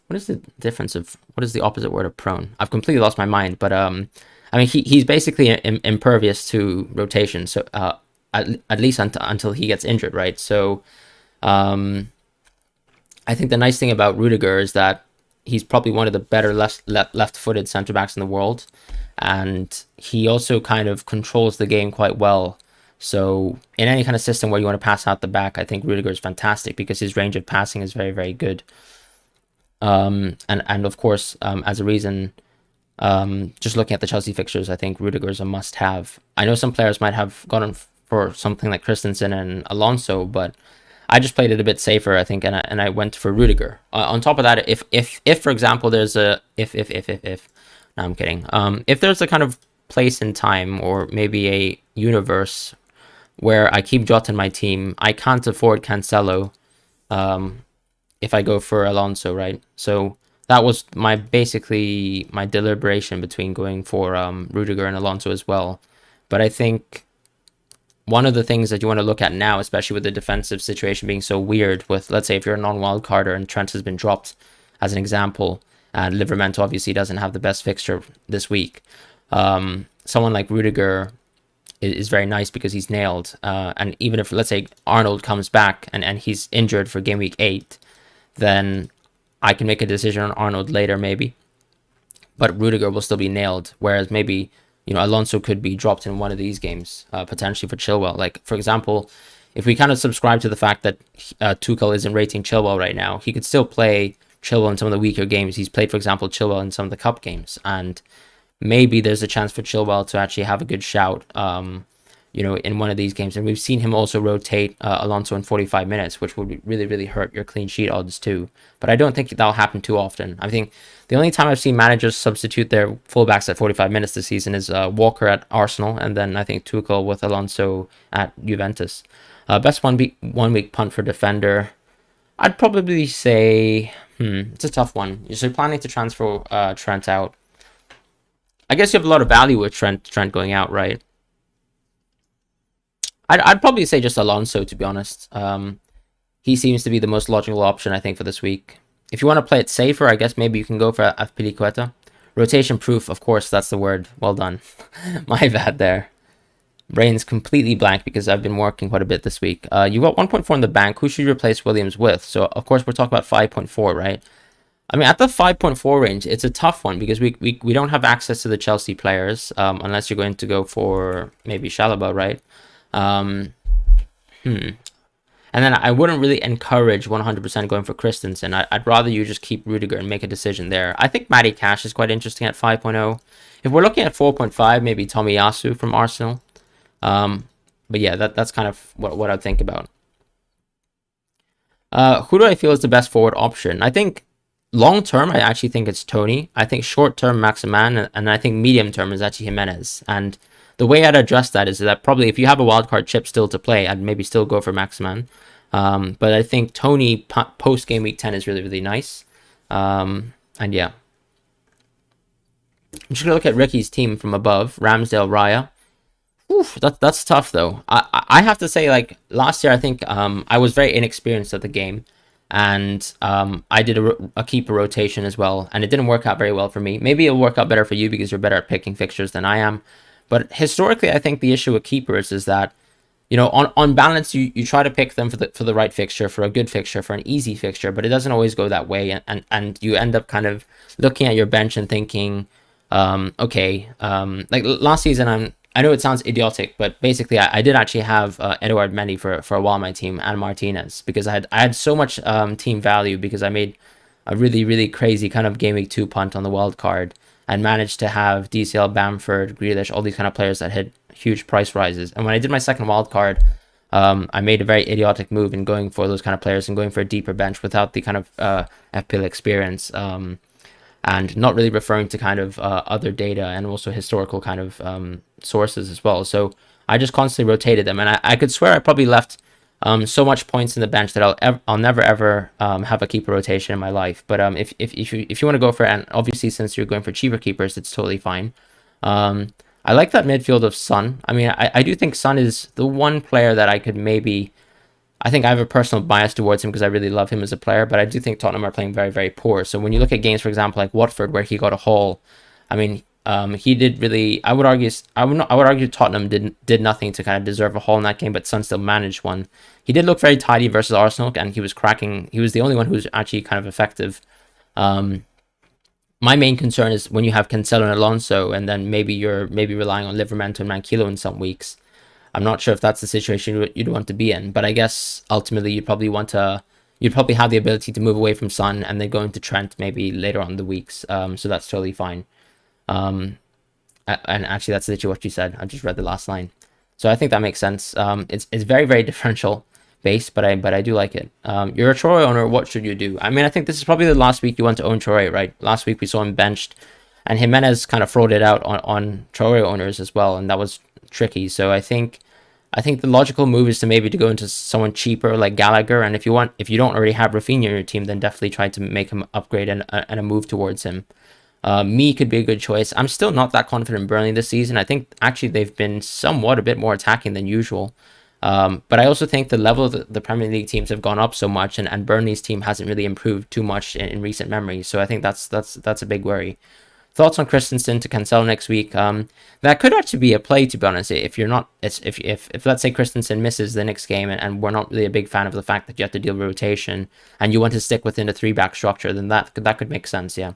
what is the difference of what is the opposite word of prone? I've completely lost my mind, but I mean, he's basically impervious to rotation, so at least until he gets injured, right? So, um, I think the nice thing about Rudiger is that he's probably one of the better left-footed centre backs in the world, and he also kind of controls the game quite well. So in any kind of system where you want to pass out the back, I think Rudiger is fantastic because his range of passing is very, very good. And of course, as a reason, just looking at the Chelsea fixtures, I think Rudiger is a must-have. I know some players might have gone for something like Christensen and Alonso, but I just played it a bit safer, I think, and I went for Rudiger. On top of that, if for example there's a if no, I'm kidding. If there's a kind of place in time or maybe a universe where I keep Jota in my team, I can't afford Cancelo. If I go for Alonso, right? So that was basically my deliberation between going for Rudiger and Alonso as well. But I think one of the things that you want to look at now, especially with the defensive situation being so weird, with, let's say, if you're a non-wildcarder and Trent has been dropped, as an example, and Livermento obviously doesn't have the best fixture this week, someone like Rudiger is very nice because he's nailed. And even if, let's say, Arnold comes back and he's injured for game week 8, then I can make a decision on Arnold later, maybe. But Rudiger will still be nailed, whereas maybe, Alonso could be dropped in one of these games, potentially for Chilwell. Like, for example, if we kind of subscribe to the fact that Tuchel isn't rating Chilwell right now, he could still play Chilwell in some of the weaker games. He's played, for example, Chilwell in some of the cup games, and maybe there's a chance for Chilwell to actually have a good shout, in one of these games. And we've seen him also rotate Alonso in 45 minutes, which would really, really hurt your clean sheet odds too. But I don't think that'll happen too often. I think the only time I've seen managers substitute their fullbacks at 45 minutes this season is Walker at Arsenal, and then I think Tuchel with Alonso at Juventus. Best 1 week punt for defender. I'd probably say, it's a tough one. You're planning to transfer Trent out. I guess you have a lot of value with Trent going out, right? I'd probably say just Alonso, to be honest. He seems to be the most logical option, I think, for this week. If you want to play it safer, I guess maybe you can go for Azpilicueta. Rotation proof, of course, that's the word. Well done. My bad there. Brain's completely blank because I've been working quite a bit this week. You got 1.4 in the bank. Who should you replace Williams with? So, of course, we're talking about 5.4, right? I mean, at the 5.4 range, it's a tough one because we don't have access to the Chelsea players unless you're going to go for maybe Chalobah, right? And then I wouldn't really encourage 100% going for Christensen. I'd rather you just keep Rudiger and make a decision there. I think Matty Cash is quite interesting at 5.0. If we're looking at 4.5, maybe Tomiyasu from Arsenal. But yeah, that's kind of what I think about. Who do I feel is the best forward option? I think long term, I actually think it's Tony. I think short term, Maximan, and I think medium term is actually Jimenez. And the way I'd address that is that probably if you have a wildcard chip still to play, I'd maybe still go for Maximan. But I think Tony post game week 10 is really, really nice. And yeah. I'm just going to look at Ricky's team from above. Ramsdale, Raya. Oof, that's tough, though. I have to say, like, last year, I think I was very inexperienced at the game. And I did a keeper rotation as well. And it didn't work out very well for me. Maybe it'll work out better for you because you're better at picking fixtures than I am. But historically, I think the issue with keepers is that, on balance, you try to pick them for the right fixture, for a good fixture, for an easy fixture, but it doesn't always go that way. And you end up kind of looking at your bench and thinking, like last season, I know it sounds idiotic, but basically I did actually have Edouard Mendy for a while on my team, and Martinez, because I had so much team value because I made a really, really crazy kind of game week 2 punt on the wild card and managed to have DCL, Bamford, Grealish, all these kind of players that had huge price rises. And when I did my second wild card, I made a very idiotic move in going for those kind of players and going for a deeper bench without the kind of FPL experience, and not really referring to kind of other data and also historical kind of sources as well. So I just constantly rotated them, and I could swear I probably left so much points in the bench that I'll never ever have a keeper rotation in my life. But if you want to go for it, and obviously since you're going for cheaper keepers, it's totally fine. I like that midfield of Son. I mean, I do think Son is the one player that I could maybe. I think I have a personal bias towards him because I really love him as a player, but I do think Tottenham are playing very, very poor. So when you look at games, for example, like Watford, where he got a haul, I mean, he did really. I would argue. I would argue Tottenham did nothing to kind of deserve a haul in that game, but Son still managed one. He did look very tidy versus Arsenal, and he was cracking. He was the only one who was actually kind of effective. Um, my main concern is when you have Cancelo and Alonso, and then you're relying on Livramento and Manquillo in some weeks. I'm not sure if that's the situation you'd want to be in, but I guess ultimately you'd probably have the ability to move away from Son and then go into Trent maybe later on in the weeks. So that's totally fine. Um, and actually, that's literally what you said. I just read the last line, so I think that makes sense. It's very very differential based, but I do like it. You're a Troy owner. What should you do? I mean, I think this is probably the last week you want to own Troy, right? Last week we saw him benched, and Jimenez kind of frauded out on Troy owners as well, and that was tricky. So I think the logical move is to maybe to go into someone cheaper like Gallagher, and if you don't already have Rafinha in your team, then definitely try to make him upgrade and a move towards him. Me could be a good choice. I'm still not that confident in Burnley this season. I think actually they've been somewhat a bit more attacking than usual. But I also think the level of the Premier League teams have gone up so much, and Burnley's team hasn't really improved too much in recent memory. So I think that's a big worry. Thoughts on Christensen to Cancelo next week? That could actually be a play, to be honest. If you're not, if let's say Christensen misses the next game, and we're not really a big fan of the fact that you have to deal with rotation, and you want to stick within a three-back structure, then that could make sense. Yeah.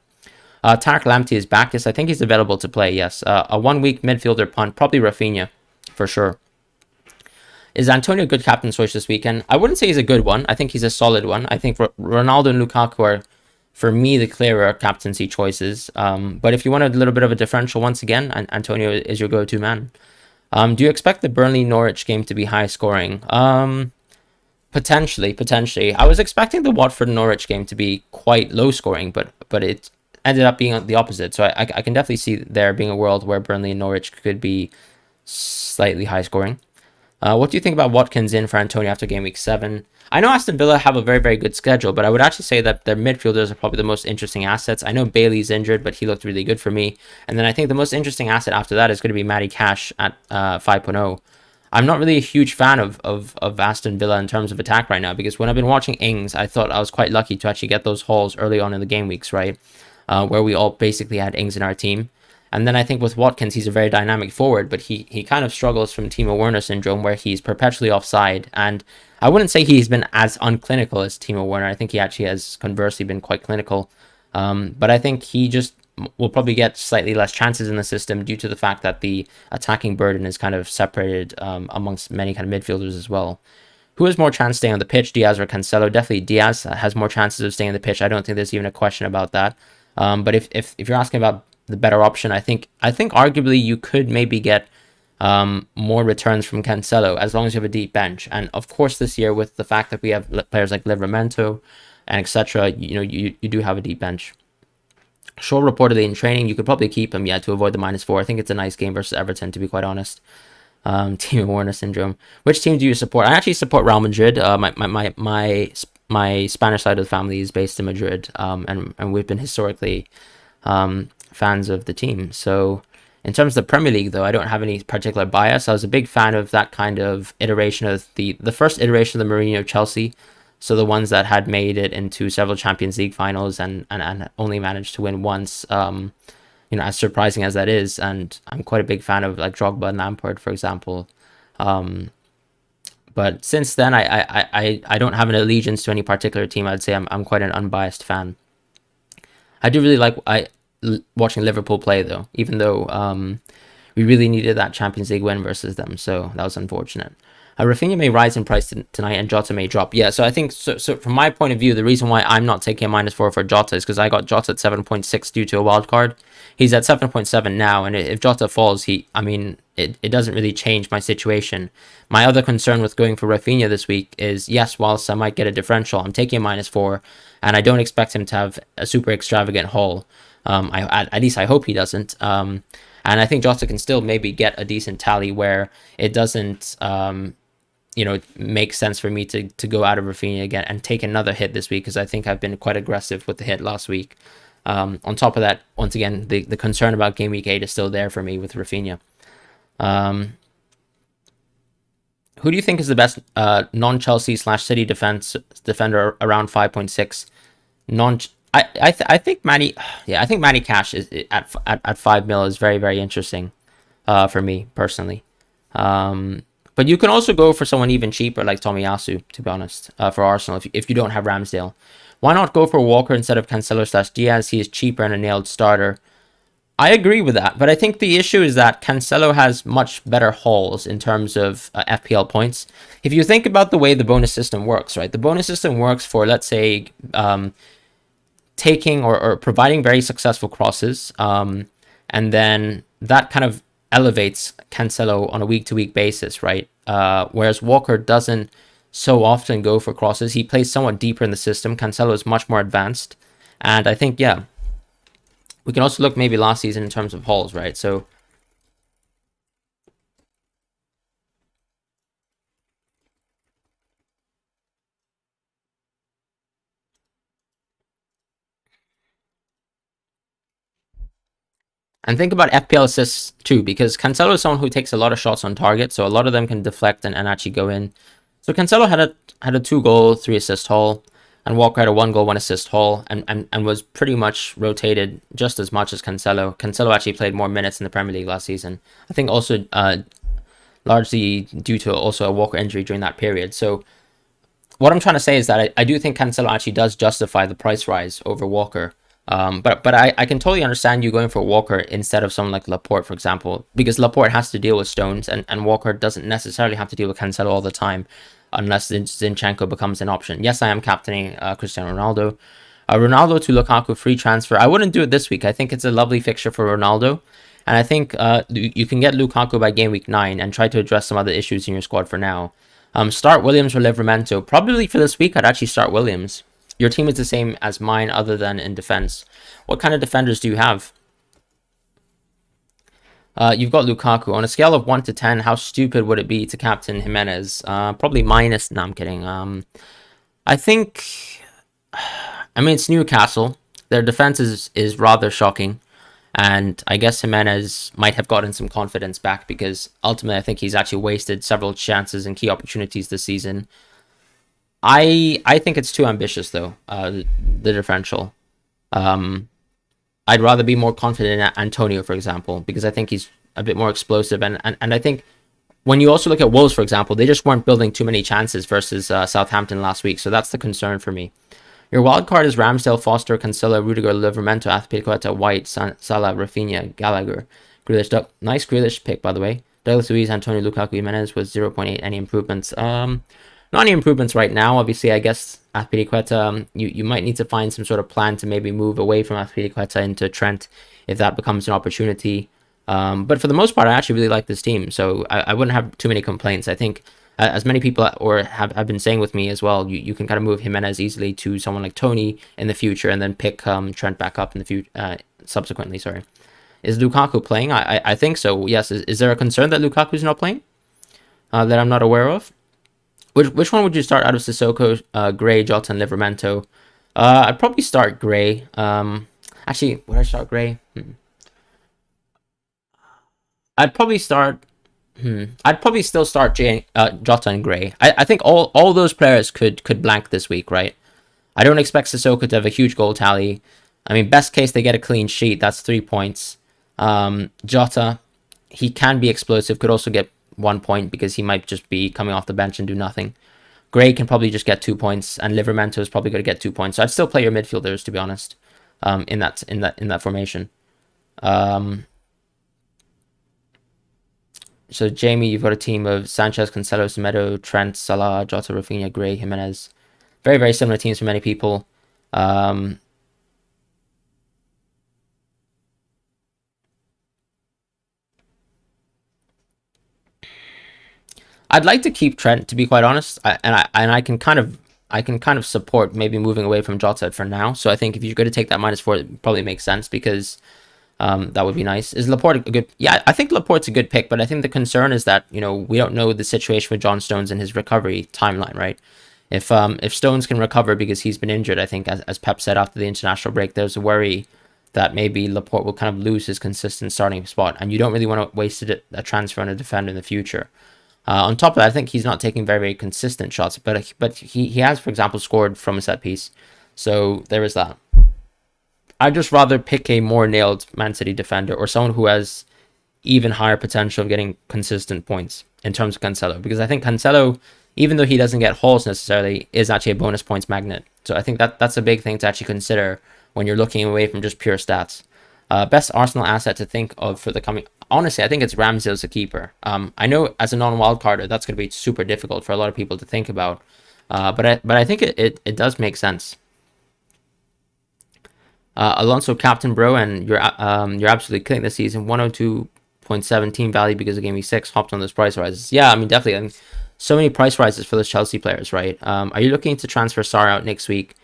Tarek Lamptey is back. Yes, I think he's available to play. Yes. A 1 week midfielder punt, probably Rafinha, for sure. Is Antonio a good captain choice this weekend? I wouldn't say he's a good one. I think he's a solid one. I think Ronaldo and Lukaku are, for me, the clearer captaincy choices. But if you want a little bit of a differential, once again, Antonio is your go-to man. Do you expect the Burnley-Norwich game to be high scoring? Potentially. I was expecting the Watford-Norwich game to be quite low scoring, but it ended up being the opposite. So I can definitely see there being a world where Burnley and Norwich could be slightly high scoring. What do you think about Watkins in for Antonio after game week 7? I know Aston Villa have a very, very good schedule, but I would actually say that their midfielders are probably the most interesting assets. I know Bailey's injured, but he looked really good for me. And then I think the most interesting asset after that is going to be Matty Cash at 5.0. I'm not really a huge fan of Aston Villa in terms of attack right now, because when I've been watching Ings, I thought I was quite lucky to actually get those hauls early on in the game weeks, right? Where we all basically had Ings in our team. And then I think with Watkins, he's a very dynamic forward, but he kind of struggles from Timo Werner syndrome, where he's perpetually offside. And I wouldn't say he's been as unclinical as Timo Werner. I think he actually has conversely been quite clinical. But I think he just will probably get slightly less chances in the system due to the fact that the attacking burden is kind of separated amongst many kind of midfielders as well. Who has more chance staying on the pitch, Diaz or Cancelo? Definitely Diaz has more chances of staying on the pitch. I don't think there's even a question about that. But if you're asking about the better option, I think arguably you could maybe get more returns from Cancelo as long as you have a deep bench. And of course, this year with the fact that we have players like Livramento and etc., you do have a deep bench. Shaw reportedly in training, you could probably keep him, to avoid the -4. I think it's a nice game versus Everton, to be quite honest. Timo Werner syndrome. Which team do you support? I actually support Real Madrid. My Spanish side of the family is based in Madrid, and we've been historically fans of the team. So in terms of the Premier League, though, I don't have any particular bias. I was a big fan of that kind of iteration of the first iteration of the Mourinho Chelsea. So the ones that had made it into several Champions League finals and only managed to win once, as surprising as that is. And I'm quite a big fan of like Drogba and Lampard, for example. But since then, I don't have an allegiance to any particular team. I'd say I'm quite an unbiased fan. I do really like watching Liverpool play, though, even though we really needed that Champions League win versus them. So that was unfortunate. Rafinha may rise in price tonight and Jota may drop. Yeah, so I think, so from my point of view, the reason why I'm not taking a -4 for Jota is because I got Jota at 7.6 due to a wild card. He's at 7.7 now, and if Jota falls, it doesn't really change my situation. My other concern with going for Rafinha this week is, yes, whilst I might get a differential, I'm taking a -4, and I don't expect him to have a super extravagant haul. At least I hope he doesn't. And I think Jota can still maybe get a decent tally where it doesn't... it makes sense for me to go out of Rafinha again and take another hit this week, because I think I've been quite aggressive with the hit last week. On top of that, once again, the concern about game week 8 is still there for me with Rafinha. Who do you think is the best non-Chelsea / City defender around 5.6? I think Manny, yeah, I think Manny Cash is at 5 mil is very, very interesting for me personally. But you can also go for someone even cheaper like Tomiyasu, to be honest, for Arsenal if you don't have Ramsdale. Why not go for Walker instead of Cancelo / Diaz? He is cheaper and a nailed starter. I agree with that, but I think the issue is that Cancelo has much better hauls in terms of FPL points. If you think about the way the bonus system works, right? The bonus system works for, let's say, taking or providing very successful crosses, and then that kind of elevates Cancelo on a week-to-week basis, right? Whereas Walker doesn't so often go for crosses. He plays somewhat deeper in the system. Cancelo is much more advanced, and I think, yeah, we can also look maybe last season in terms of hauls, right? So and think about FPL assists too, because Cancelo is someone who takes a lot of shots on target, so a lot of them can deflect and actually go in. So Cancelo had a 2-goal, 3-assist haul, and Walker had a 1-goal, 1-assist haul, and was pretty much rotated just as much as Cancelo. Cancelo actually played more minutes in the Premier League last season. I think also largely due to also a Walker injury during that period. So what I'm trying to say is that I do think Cancelo actually does justify the price rise over Walker. But I can totally understand you going for Walker instead of someone like Laporte, for example, because Laporte has to deal with Stones, and Walker doesn't necessarily have to deal with Cancelo all the time, unless Zinchenko becomes an option. Yes, I am captaining Cristiano Ronaldo. Ronaldo to Lukaku free transfer. I wouldn't do it this week. I think it's a lovely fixture for Ronaldo, and I think you can get Lukaku by game week 9 and try to address some other issues in your squad for now. Start Williams or Livramento. Probably for this week, I'd actually start Williams. Your team is the same as mine other than in defense. What kind of defenders do you have? You've got Lukaku. On a scale of 1 to 10, how stupid would it be to captain Jimenez? Probably minus. No, I'm kidding. I think... I mean, it's Newcastle. Their defense is rather shocking. And I guess Jimenez might have gotten some confidence back, because ultimately I think he's actually wasted several chances and key opportunities this season. I think it's too ambitious, though, the differential. I'd rather be more confident in Antonio, for example, because I think he's a bit more explosive. And I think when you also look at Wolves, for example, they just weren't building too many chances versus Southampton last week. So that's the concern for me. Your wildcard is Ramsdale, Foster, Cancelo, Rudiger, Livramento, Azpilicueta, White, Salah, Rafinha, Gallagher, Grealish. Nice Grealish pick, by the way. Douglas Luiz, Antonio, Lukaku, Jimenez was 0.8. Any improvements? Not any improvements right now. Obviously, I guess Azpilicueta, you might need to find some sort of plan to maybe move away from Azpilicueta into Trent if that becomes an opportunity. But for the most part, I actually really like this team, so I wouldn't have too many complaints. I think, as many people have been saying with me as well, you can kind of move Jimenez easily to someone like Tony in the future, and then pick Trent back up in the future subsequently. Sorry, is Lukaku playing? I think so. Yes. Is there a concern that Lukaku's not playing that I'm not aware of? Which one would you start out of Sissoko, Gray, Jota, and Livramento? I'd probably start Gray. Actually, would I start Gray? I'd probably start. I'd probably still start Jota and Gray. I think all those players could blank this week, right? I don't expect Sissoko to have a huge goal tally. I mean, best case they get a clean sheet. That's 3 points. Jota, he can be explosive. Could also get 1 point because he might just be coming off the bench and do nothing. Gray can probably just get 2 points, and Livramento is probably going to get 2 points. So I'd still play your midfielders, to be honest, in that formation. So Jamie, you've got a team of Sanchez, Cancelo, Semedo, Trent, Salah, Jota, Rafinha, Gray, Jimenez. Very, very similar teams for many people. I'd like to keep Trent, to be quite honest, I can kind of support maybe moving away from Jota for now. So I think if you're going to take that -4, it probably makes sense, because That would be nice. Is Laporte a good? Yeah, I think Laporte's a good pick, but I think the concern is that we don't know the situation with John Stones and his recovery timeline, right? If Stones can recover because he's been injured, I think as Pep said after the international break, there's a worry that maybe Laporte will kind of lose his consistent starting spot, and you don't really want to waste a transfer on a defender in the future. On top of that, I think he's not taking very, very consistent shots, but he has, for example, scored from a set piece, so there is that. I'd just rather pick a more nailed Man City defender or someone who has even higher potential of getting consistent points in terms of Cancelo, because I think Cancelo, even though he doesn't get hauls necessarily, is actually a bonus points magnet. So I think that's a big thing to actually consider when you're looking away from just pure stats. Best Arsenal asset to think of for the coming. Honestly, I think it's Ramsdale as a keeper. I know as a non-wildcarder, that's going to be super difficult for a lot of people to think about. But I think it does make sense. Alonso captain bro, and you're absolutely killing this season. 102.17 value because of game week 6 hopped on those price rises. Yeah, I mean definitely. I mean, so many price rises for those Chelsea players, right? Are you looking to transfer Sarr out next week?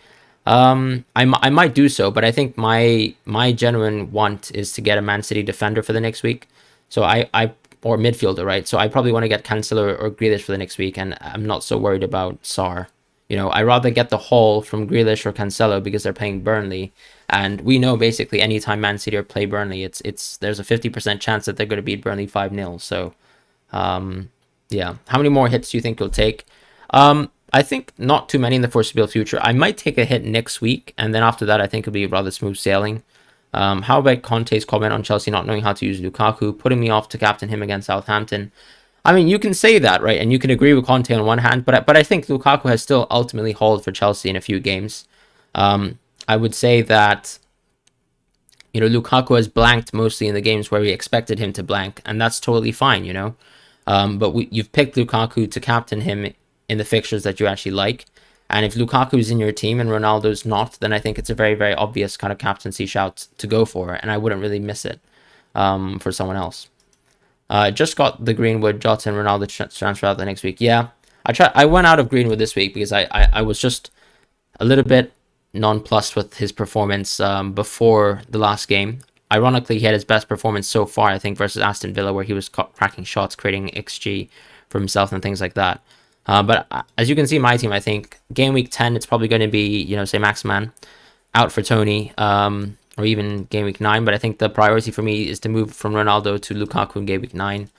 I might do so, but I think my genuine want is to get a Man City defender for the next week. So or midfielder, right? So I probably want to get Cancelo or Grealish for the next week, and I'm not so worried about Sarr. I rather get the haul from Grealish or Cancelo because they're playing Burnley, and we know basically anytime Man City or play Burnley, it's there's a 50% chance that they're going to beat Burnley 5-0. So, yeah. How many more hits do you think you'll take? I think not too many in the foreseeable future. I might take a hit next week, and then after that, I think it'll be rather smooth sailing. How about Conte's comment on Chelsea not knowing how to use Lukaku, putting me off to captain him against Southampton? I mean, you can say that, right? And you can agree with Conte on one hand, but I think Lukaku has still ultimately hauled for Chelsea in a few games. I would say that, Lukaku has blanked mostly in the games where we expected him to blank, and that's totally fine, But you've picked Lukaku to captain him in the fixtures that you actually like. And if Lukaku is in your team and Ronaldo's not, then I think it's a very, very obvious kind of captaincy shout to go for, and I wouldn't really miss it for someone else. Just got the Greenwood, Jota, and Ronaldo transfer out the next week. Yeah, I went out of Greenwood this week because I was just a little bit nonplussed with his performance before the last game. Ironically, he had his best performance so far, I think, versus Aston Villa, where he was cracking shots, creating XG for himself and things like that. But as you can see, my team, I think game week 10, it's probably going to be, say Maximan out for Tony, or even game week 9. But I think the priority for me is to move from Ronaldo to Lukaku in game week 9.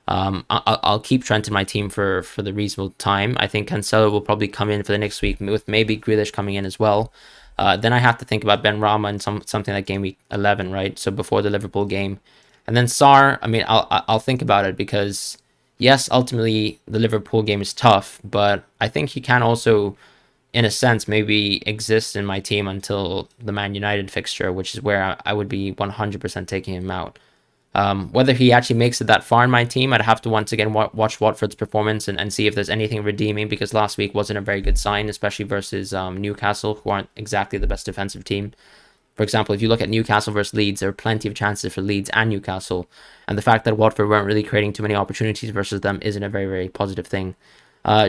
I'll keep Trent in my team for the reasonable time. I think Cancelo will probably come in for the next week, with maybe Grealish coming in as well. Then I have to think about Ben Rama and something like game week 11, right? So before the Liverpool game. And then Sarr, I mean, I'll think about it because, yes, ultimately the Liverpool game is tough, but I think he can also, in a sense, maybe exist in my team until the Man United fixture, which is where I would be 100% taking him out. Whether he actually makes it that far in my team, I'd have to once again watch Watford's performance and see if there's anything redeeming, because last week wasn't a very good sign, especially versus Newcastle, who aren't exactly the best defensive team. For example, if you look at Newcastle versus Leeds, there are plenty of chances for Leeds and Newcastle, and the fact that Watford weren't really creating too many opportunities versus them isn't a very, very positive thing.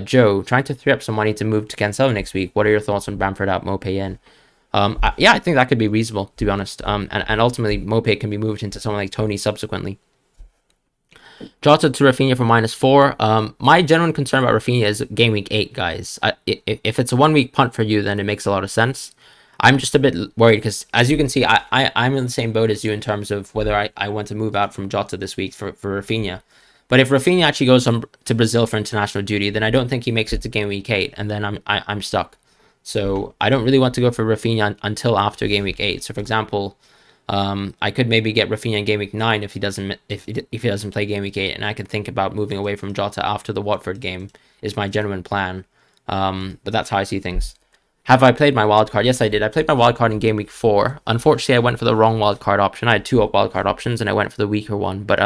Joe, trying to free up some money to move to Cancelo next week. What are your thoughts on Bamford out, Mopé in? Yeah, I think that could be reasonable, to be honest. And ultimately, Mopé can be moved into someone like Tony subsequently. Jota to Rafinha for -4. My genuine concern about Rafinha is game week 8, guys. If it's a 1-week punt for you, then it makes a lot of sense. I'm just a bit worried because, as you can see, I'm in the same boat as you in terms of whether I want to move out from Jota this week for Rafinha. But if Rafinha actually goes to Brazil for international duty, then I don't think he makes it to game week 8, and then I'm stuck. So I don't really want to go for Rafinha until after game week 8. So for example, I could maybe get Rafinha in game week 9 if he doesn't play game week 8, and I could think about moving away from Jota after the Watford game is my genuine plan. But that's how I see things. Have I played my wildcard? Yes, I did. I played my wildcard in game week 4. Unfortunately, I went for the wrong wildcard option. I had 2 wildcard options, and I went for the weaker one. But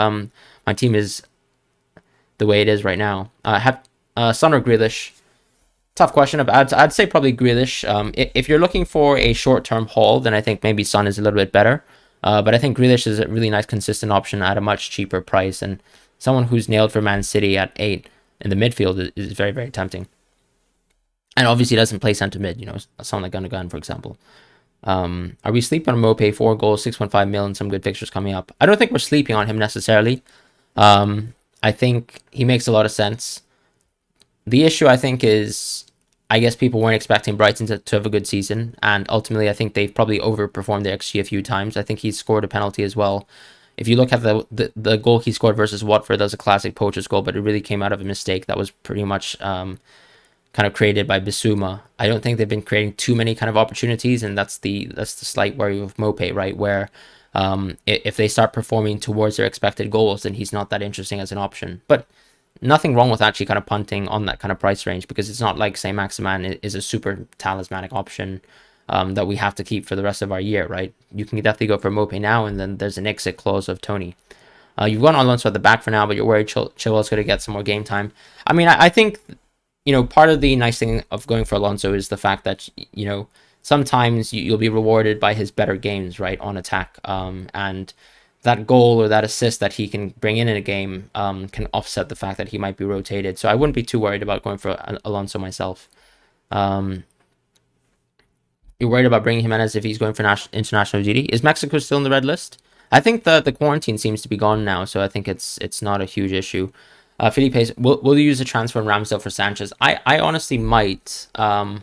my team is the way it is right now. Have Son or Grealish? Tough question. I'd say probably Grealish. If you're looking for a short-term haul, then I think maybe Son is a little bit better. But I think Grealish is a really nice, consistent option at a much cheaper price. And someone who's nailed for Man City at 8 in the midfield is very, very tempting. And obviously doesn't play centre mid, someone like Gundogan, for example. Are we sleeping on Mope? 4 goals, 6.5 mil, and some good fixtures coming up. I don't think we're sleeping on him necessarily. I think he makes a lot of sense. The issue, I think, is I guess people weren't expecting Brighton to have a good season, and ultimately, I think they've probably overperformed their XG a few times. I think he's scored a penalty as well. If you look at the goal he scored versus Watford, that was a classic poacher's goal, but it really came out of a mistake that was pretty much kind of created by Bissouma. I don't think they've been creating too many kind of opportunities, and that's the slight worry with Mope, right? Where if they start performing towards their expected goals, then he's not that interesting as an option. But nothing wrong with actually kind of punting on that kind of price range, because it's not like, say, Maximan is a super talismanic option that we have to keep for the rest of our year, right? You can definitely go for Mope now, and then there's an exit clause of Tony. You've gone Alonso at the back for now, but you're worried Chilwell's going to get some more game time. I mean, I think, part of the nice thing of going for Alonso is the fact that, sometimes you'll be rewarded by his better games, right, on attack. And that goal or that assist that he can bring in a game can offset the fact that he might be rotated. So I wouldn't be too worried about going for Alonso myself. You're worried about bringing Jimenez if he's going for international duty. Is Mexico still in the red list? I think the quarantine seems to be gone now, so I think it's not a huge issue. Felipe, will you use a transfer in Ramsdale for Sanchez? I honestly might, but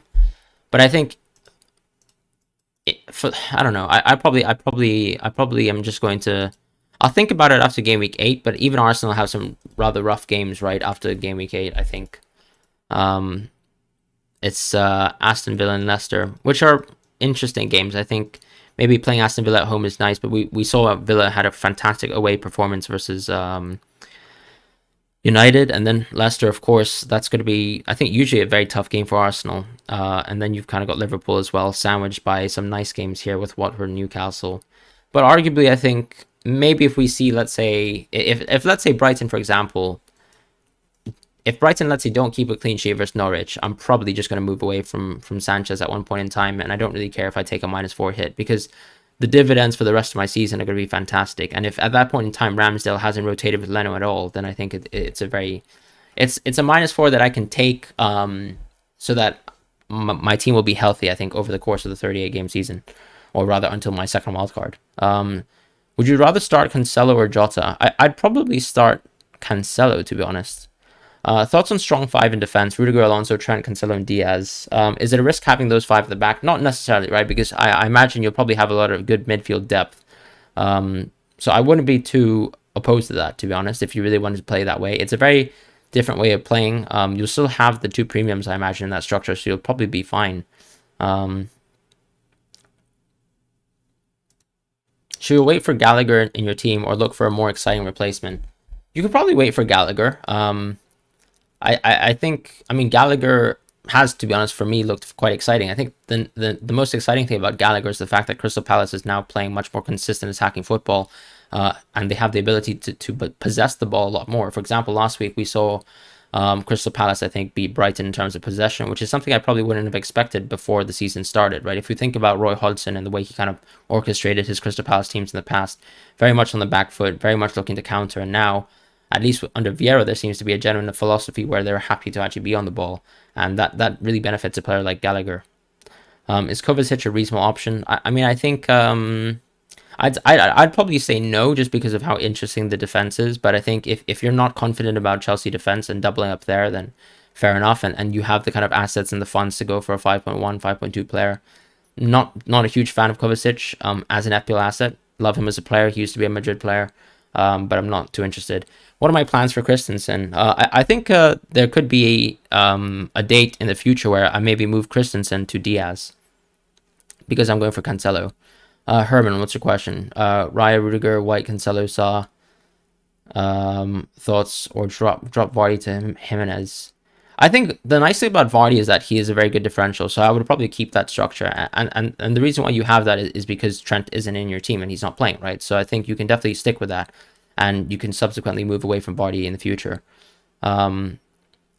I think I don't know. I probably am just going to. I'll think about it after game week 8. But even Arsenal have some rather rough games right after game week 8. I think. It's Aston Villa and Leicester, which are interesting games. I think maybe playing Aston Villa at home is nice, but we saw Villa had a fantastic away performance versus United, and then Leicester, of course, that's going to be, I think, usually a very tough game for Arsenal. And then you've kind of got Liverpool as well, sandwiched by some nice games here with Watford and Newcastle. But arguably, I think maybe if we see, let's say, if let's say Brighton, for example, if Brighton, let's say, don't keep a clean sheet versus Norwich, I'm probably just going to move away from Sanchez at one point in time, and I don't really care if I take a -4 hit, because the dividends for the rest of my season are going to be fantastic. And if at that point in time Ramsdale hasn't rotated with Leno at all, then I think it's a -4 that I can take, so that my team will be healthy, I think, over the course of the 38 game season, or rather until my second wildcard. Would you rather start Cancelo or Jota? I'd probably start Cancelo, to be honest. Thoughts on strong 5 in defense: Rudiger, Alonso, Trent, Cancelo, and Diaz. Is it a risk having those 5 at the back? Not necessarily, right? Because I imagine you'll probably have a lot of good midfield depth. So I wouldn't be too opposed to that, to be honest, if you really wanted to play that way. It's a very different way of playing. You'll still have the 2 premiums, I imagine, in that structure, so you'll probably be fine. Should you wait for Gallagher in your team or look for a more exciting replacement? You could probably wait for Gallagher. I think, I mean, Gallagher has, to be honest, for me, looked quite exciting. I think the most exciting thing about Gallagher is the fact that Crystal Palace is now playing much more consistent attacking football, and they have the ability to possess the ball a lot more. For example, last week we saw Crystal Palace, I think, beat Brighton in terms of possession, which is something I probably wouldn't have expected before the season started, right? If we think about Roy Hodgson and the way he kind of orchestrated his Crystal Palace teams in the past, very much on the back foot, very much looking to counter, and now, at least under Vieira, there seems to be a genuine philosophy where they're happy to actually be on the ball, and that really benefits a player like Gallagher. Is Kovacic a reasonable option? I mean, I think I'd probably say no, just because of how interesting the defense is. But I think if you're not confident about Chelsea defense and doubling up there, then fair enough, and you have the kind of assets and the funds to go for a 5.1, 5.2 player. Not a huge fan of Kovacic as an FPL asset. Love him as a player. He used to be a Madrid player, but I'm not too interested. What are my plans for Christensen? I think there could be a date in the future where I maybe move Christensen to Diaz, because I'm going for Cancelo. Herman, what's your question? Raya, Rudiger, White, Cancelo, Saw. Thoughts, or drop Vardy to Jimenez? I think the nice thing about Vardy is that he is a very good differential, so I would probably keep that structure. And the reason why you have that is because Trent isn't in your team and he's not playing, right? So I think you can definitely stick with that, and you can subsequently move away from Vardy in the future.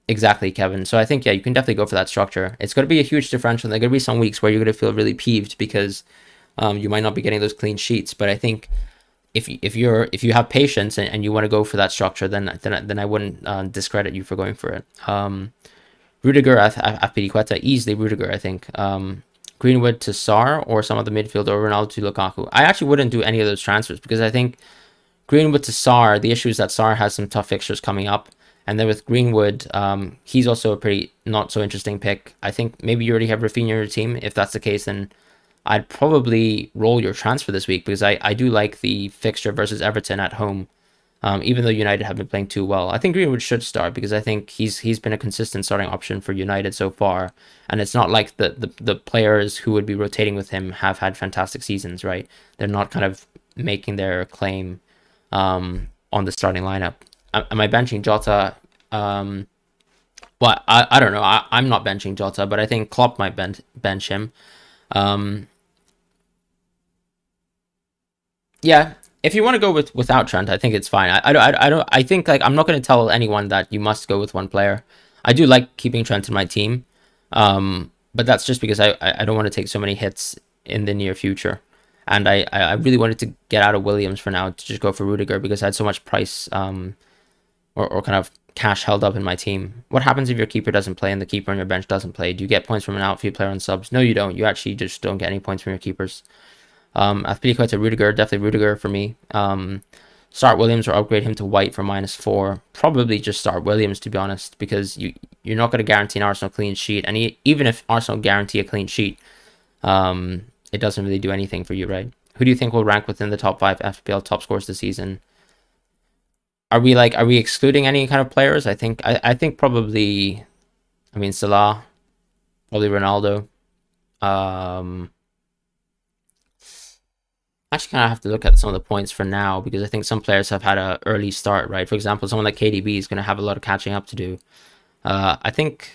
Exactly, Kevin. So I think, yeah, you can definitely go for that structure. It's going to be a huge differential. There are going to be some weeks where you're going to feel really peeved because you might not be getting those clean sheets. But I think if you have patience and you want to go for that structure, then I wouldn't discredit you for going for it. Rudiger, FPL Quetta, easily Rudiger, I think. Greenwood to Sar or some other midfield or Ronaldo to Lukaku. I actually wouldn't do any of those transfers because I think Greenwood to Sar, the issue is that Sar has some tough fixtures coming up. And then with Greenwood, he's also a pretty not so interesting pick. I think maybe you already have Rafinha in your team. If that's the case, then I'd probably roll your transfer this week because I do like the fixture versus Everton at home. Even though United have been playing too well, I think Greenwood should start because I think he's been a consistent starting option for United so far, and it's not like the players who would be rotating with him have had fantastic seasons, right? They're not kind of making their claim on the starting lineup. Am I benching Jota? Well, I don't know. I'm not benching Jota, but I think Klopp might bench him. Um, yeah, if you want to go without Trent, I think it's fine. I don't. I think like I'm not going to tell anyone that you must go with one player. I do like keeping Trent in my team, but that's just because I don't want to take so many hits in the near future, and I really wanted to get out of Williams for now to just go for Rudiger because I had so much price or kind of cash held up in my team. What happens if your keeper doesn't play and the keeper on your bench doesn't play? Do you get points from an outfield player on subs? No, you don't. You actually just don't get any points from your keepers. Aspilicueta, Rudiger, definitely Rudiger for me. Start Williams or upgrade him to White for -4. Probably just start Williams, to be honest, because you're not going to guarantee an Arsenal clean sheet, and even if Arsenal guarantee a clean sheet, it doesn't really do anything for you, right? Who do you think will rank within the top 5 FPL top scores this season? Are we excluding any kind of players? I think probably, I mean, Salah, probably Ronaldo. Actually, kind of have to look at some of the points for now because I think some players have had an early start, right? For example, someone like KDB is going to have a lot of catching up to do. I think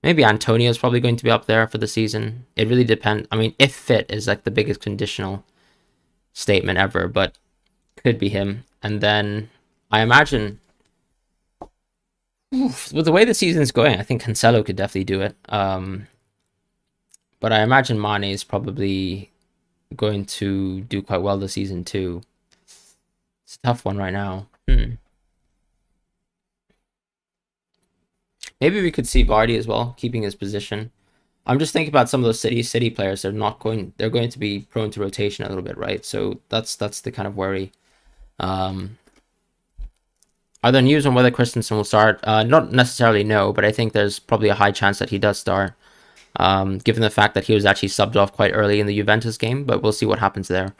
maybe Antonio is probably going to be up there for the season. It really depends. I mean, if fit is like the biggest conditional statement ever, but could be him. And then I imagine with the way the season's going, I think Cancelo could definitely do it. But I imagine Mane is probably going to do quite well this season too. It's a tough one right now. Maybe we could see Vardy as well, keeping his position. I'm just thinking about some of those City players. They're going to be prone to rotation a little bit, right? So that's the kind of worry. Are there news on whether Christensen will start? Not necessarily no, but I think there's probably a high chance that he does start. Given the fact that he was actually subbed off quite early in the Juventus game, but we'll see what happens there.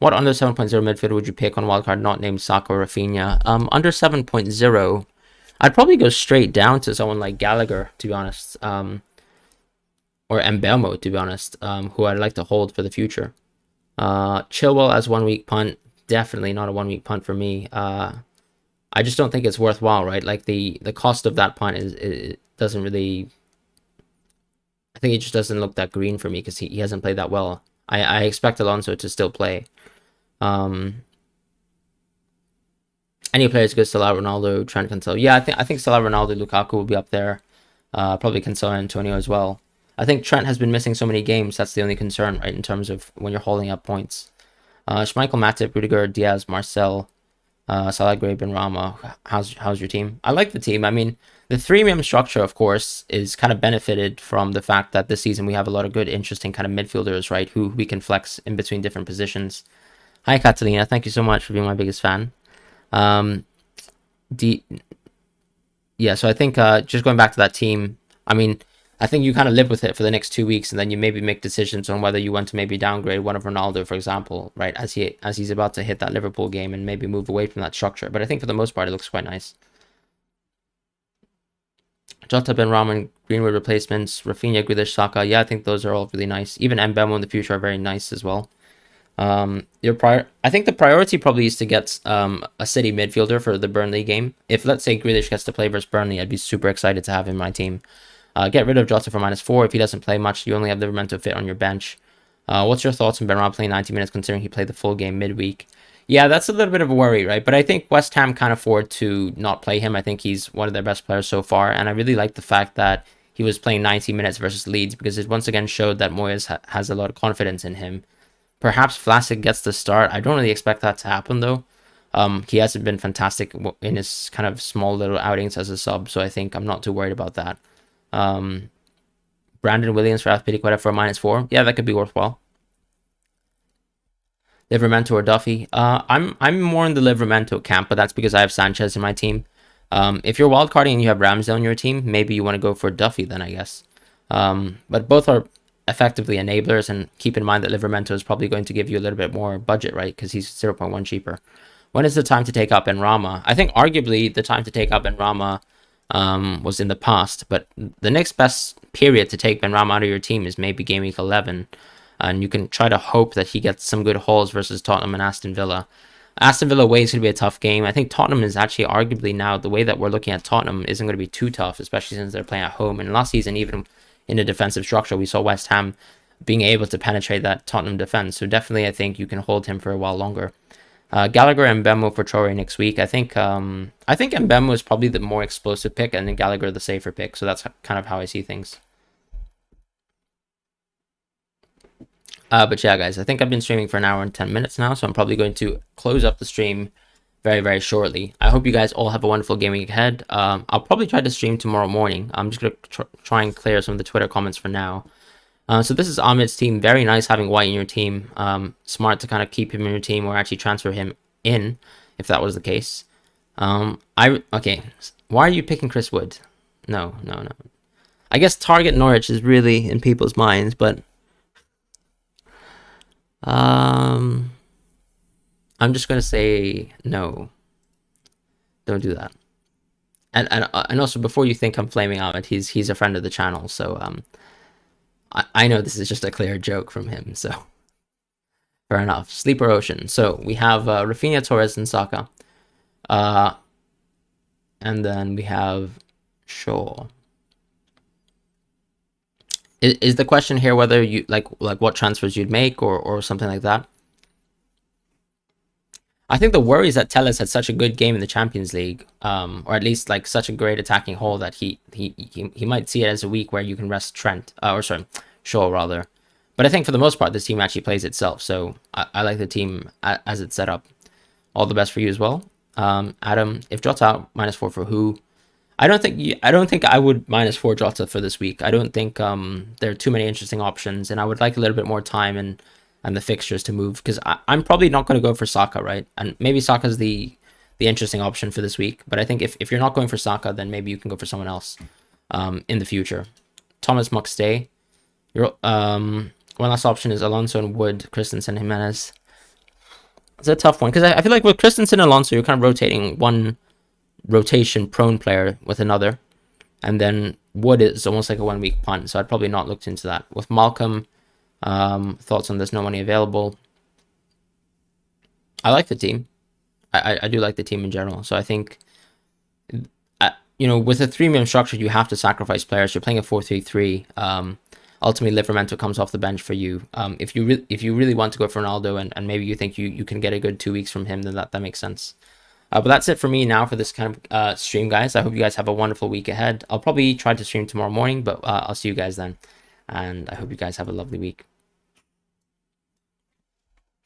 What under 7.0 midfielder would you pick on Wildcard not named Saka or Rafinha? Under 7.0, I'd probably go straight down to someone like Gallagher, to be honest, or Mbeumo, to be honest, who I'd like to hold for the future. Chilwell as 1 week punt, definitely not a 1 week punt for me. I just don't think it's worthwhile, right? Like the cost of that punt it doesn't really. I think it just doesn't look that green for me because he hasn't played that well. I expect Alonso to still play. Any players good? Salah, Ronaldo, Trent, Cancelo. Yeah, I think Salah, Ronaldo, Lukaku will be up there. Probably Cancelo and Antonio as well. I think Trent has been missing so many games. That's the only concern, right, in terms of when you're holding up points. Schmeichel, Matip, Rudiger, Diaz, Marcel, Salah, Gray, Benrahma. How's your team? I like the team. I mean, the 3-man structure, of course, is kind of benefited from the fact that this season we have a lot of good, interesting kind of midfielders, right, who we can flex in between different positions. Hi, Catalina. Thank you so much for being my biggest fan. Yeah, so I think just going back to that team, I mean, I think you kind of live with it for the next 2 weeks, and then you maybe make decisions on whether you want to maybe downgrade one of Ronaldo, for example, right, as he's about to hit that Liverpool game and maybe move away from that structure. But I think for the most part, it looks quite nice. Jota, Benrahma, Greenwood replacements, Rafinha, Grealish, Saka. Yeah, I think those are all really nice. Even Mbeumo in the future are very nice as well. I think the priority probably is to get a City midfielder for the Burnley game. If, let's say, Grealish gets to play versus Burnley, I'd be super excited to have him in my team. Get rid of Jota for -4. If he doesn't play much, you only have Livermento fit on your bench. What's your thoughts on Benrahma playing 90 minutes considering he played the full game midweek? Yeah, that's a little bit of a worry, right? But I think West Ham can't afford to not play him. I think he's one of their best players so far, and I really like the fact that he was playing 90 minutes versus Leeds because it once again showed that Moyes has a lot of confidence in him. Perhaps Vlasic gets the start. I don't really expect that to happen, though. He hasn't been fantastic in his kind of small little outings as a sub, so I think I'm not too worried about that. Brandon Williams for Athletic for a -4. Yeah, that could be worthwhile. Livramento or Duffy. I'm more in the Livramento camp, but that's because I have Sanchez in my team. If you're wildcarding and you have Ramsey on your team, maybe you want to go for Duffy then, I guess. But both are effectively enablers, and keep in mind that Livramento is probably going to give you a little bit more budget, right? Because he's 0.1 cheaper. When is the time to take up Benrahma? I think arguably the time to take up Benrahma was in the past, but the next best period to take Benrahma out of your team is maybe game week 11, and you can try to hope that he gets some good hauls versus Tottenham and Aston Villa. Aston Villa away is going to be a tough game. I think Tottenham is actually arguably now, the way that we're looking at Tottenham isn't going to be too tough, especially since they're playing at home. And last season, even in a defensive structure, we saw West Ham being able to penetrate that Tottenham defense. So definitely, I think you can hold him for a while longer. Gallagher and Mbemo for Traore next week. I think Mbemo is probably the more explosive pick, and then Gallagher the safer pick. So that's kind of how I see things. But yeah, guys, I think I've been streaming for an hour and 10 minutes now, so I'm probably going to close up the stream very, very shortly. I hope you guys all have a wonderful game week ahead. I'll probably try to stream tomorrow morning. I'm just going to try and clear some of the Twitter comments for now. So this is Ahmed's team. Very nice having White in your team. Smart to kind of keep him in your team or actually transfer him in, if that was the case. Okay, why are you picking Chris Wood? No. I guess target Norwich is really in people's minds, but I'm just gonna say no. Don't do that. And also, before you think I'm flaming Ahmed, he's a friend of the channel, so I know this is just a clear joke from him, so fair enough. Sleeper Ocean. So we have Rafinha, Torres, and Saka. And then we have Shaw. Is the question here whether you like what transfers you'd make or something like that? I think the worry is that Telles had such a good game in the Champions League, or at least like such a great attacking haul that he might see it as a week where you can rest Shaw rather. But I think for the most part, this team actually plays itself. So I like the team as it's set up. All the best for you as well, Adam. If Jota out, -4 for who? I don't think I would -4 Jota for this week. I don't think there are too many interesting options, and I would like a little bit more time and the fixtures to move, because I'm probably not going to go for Saka, right? And maybe Saka's the interesting option for this week, but I think if you're not going for Saka, then maybe you can go for someone else in the future. Thomas Muxtay. Your one last option is Alonso and Wood, Christensen, Jimenez. It's a tough one, because I feel like with Christensen and Alonso, you're kind of rotating one rotation prone player with another, and then Wood is almost like a 1 week punt, so I'd probably not looked into that. With Malcolm, thoughts on there's no money available. I like the team. I do like the team in general, so I think with a 3-man structure, you have to sacrifice players. You're playing a 4-3-3. Ultimately, Livramento comes off the bench for you. If you really want to go for Ronaldo, and maybe you think you can get a good 2 weeks from him, then that makes sense. But that's it for me now for this kind of stream, guys. I hope you guys have a wonderful week ahead. I'll probably try to stream tomorrow morning, but I'll see you guys then. And I hope you guys have a lovely week.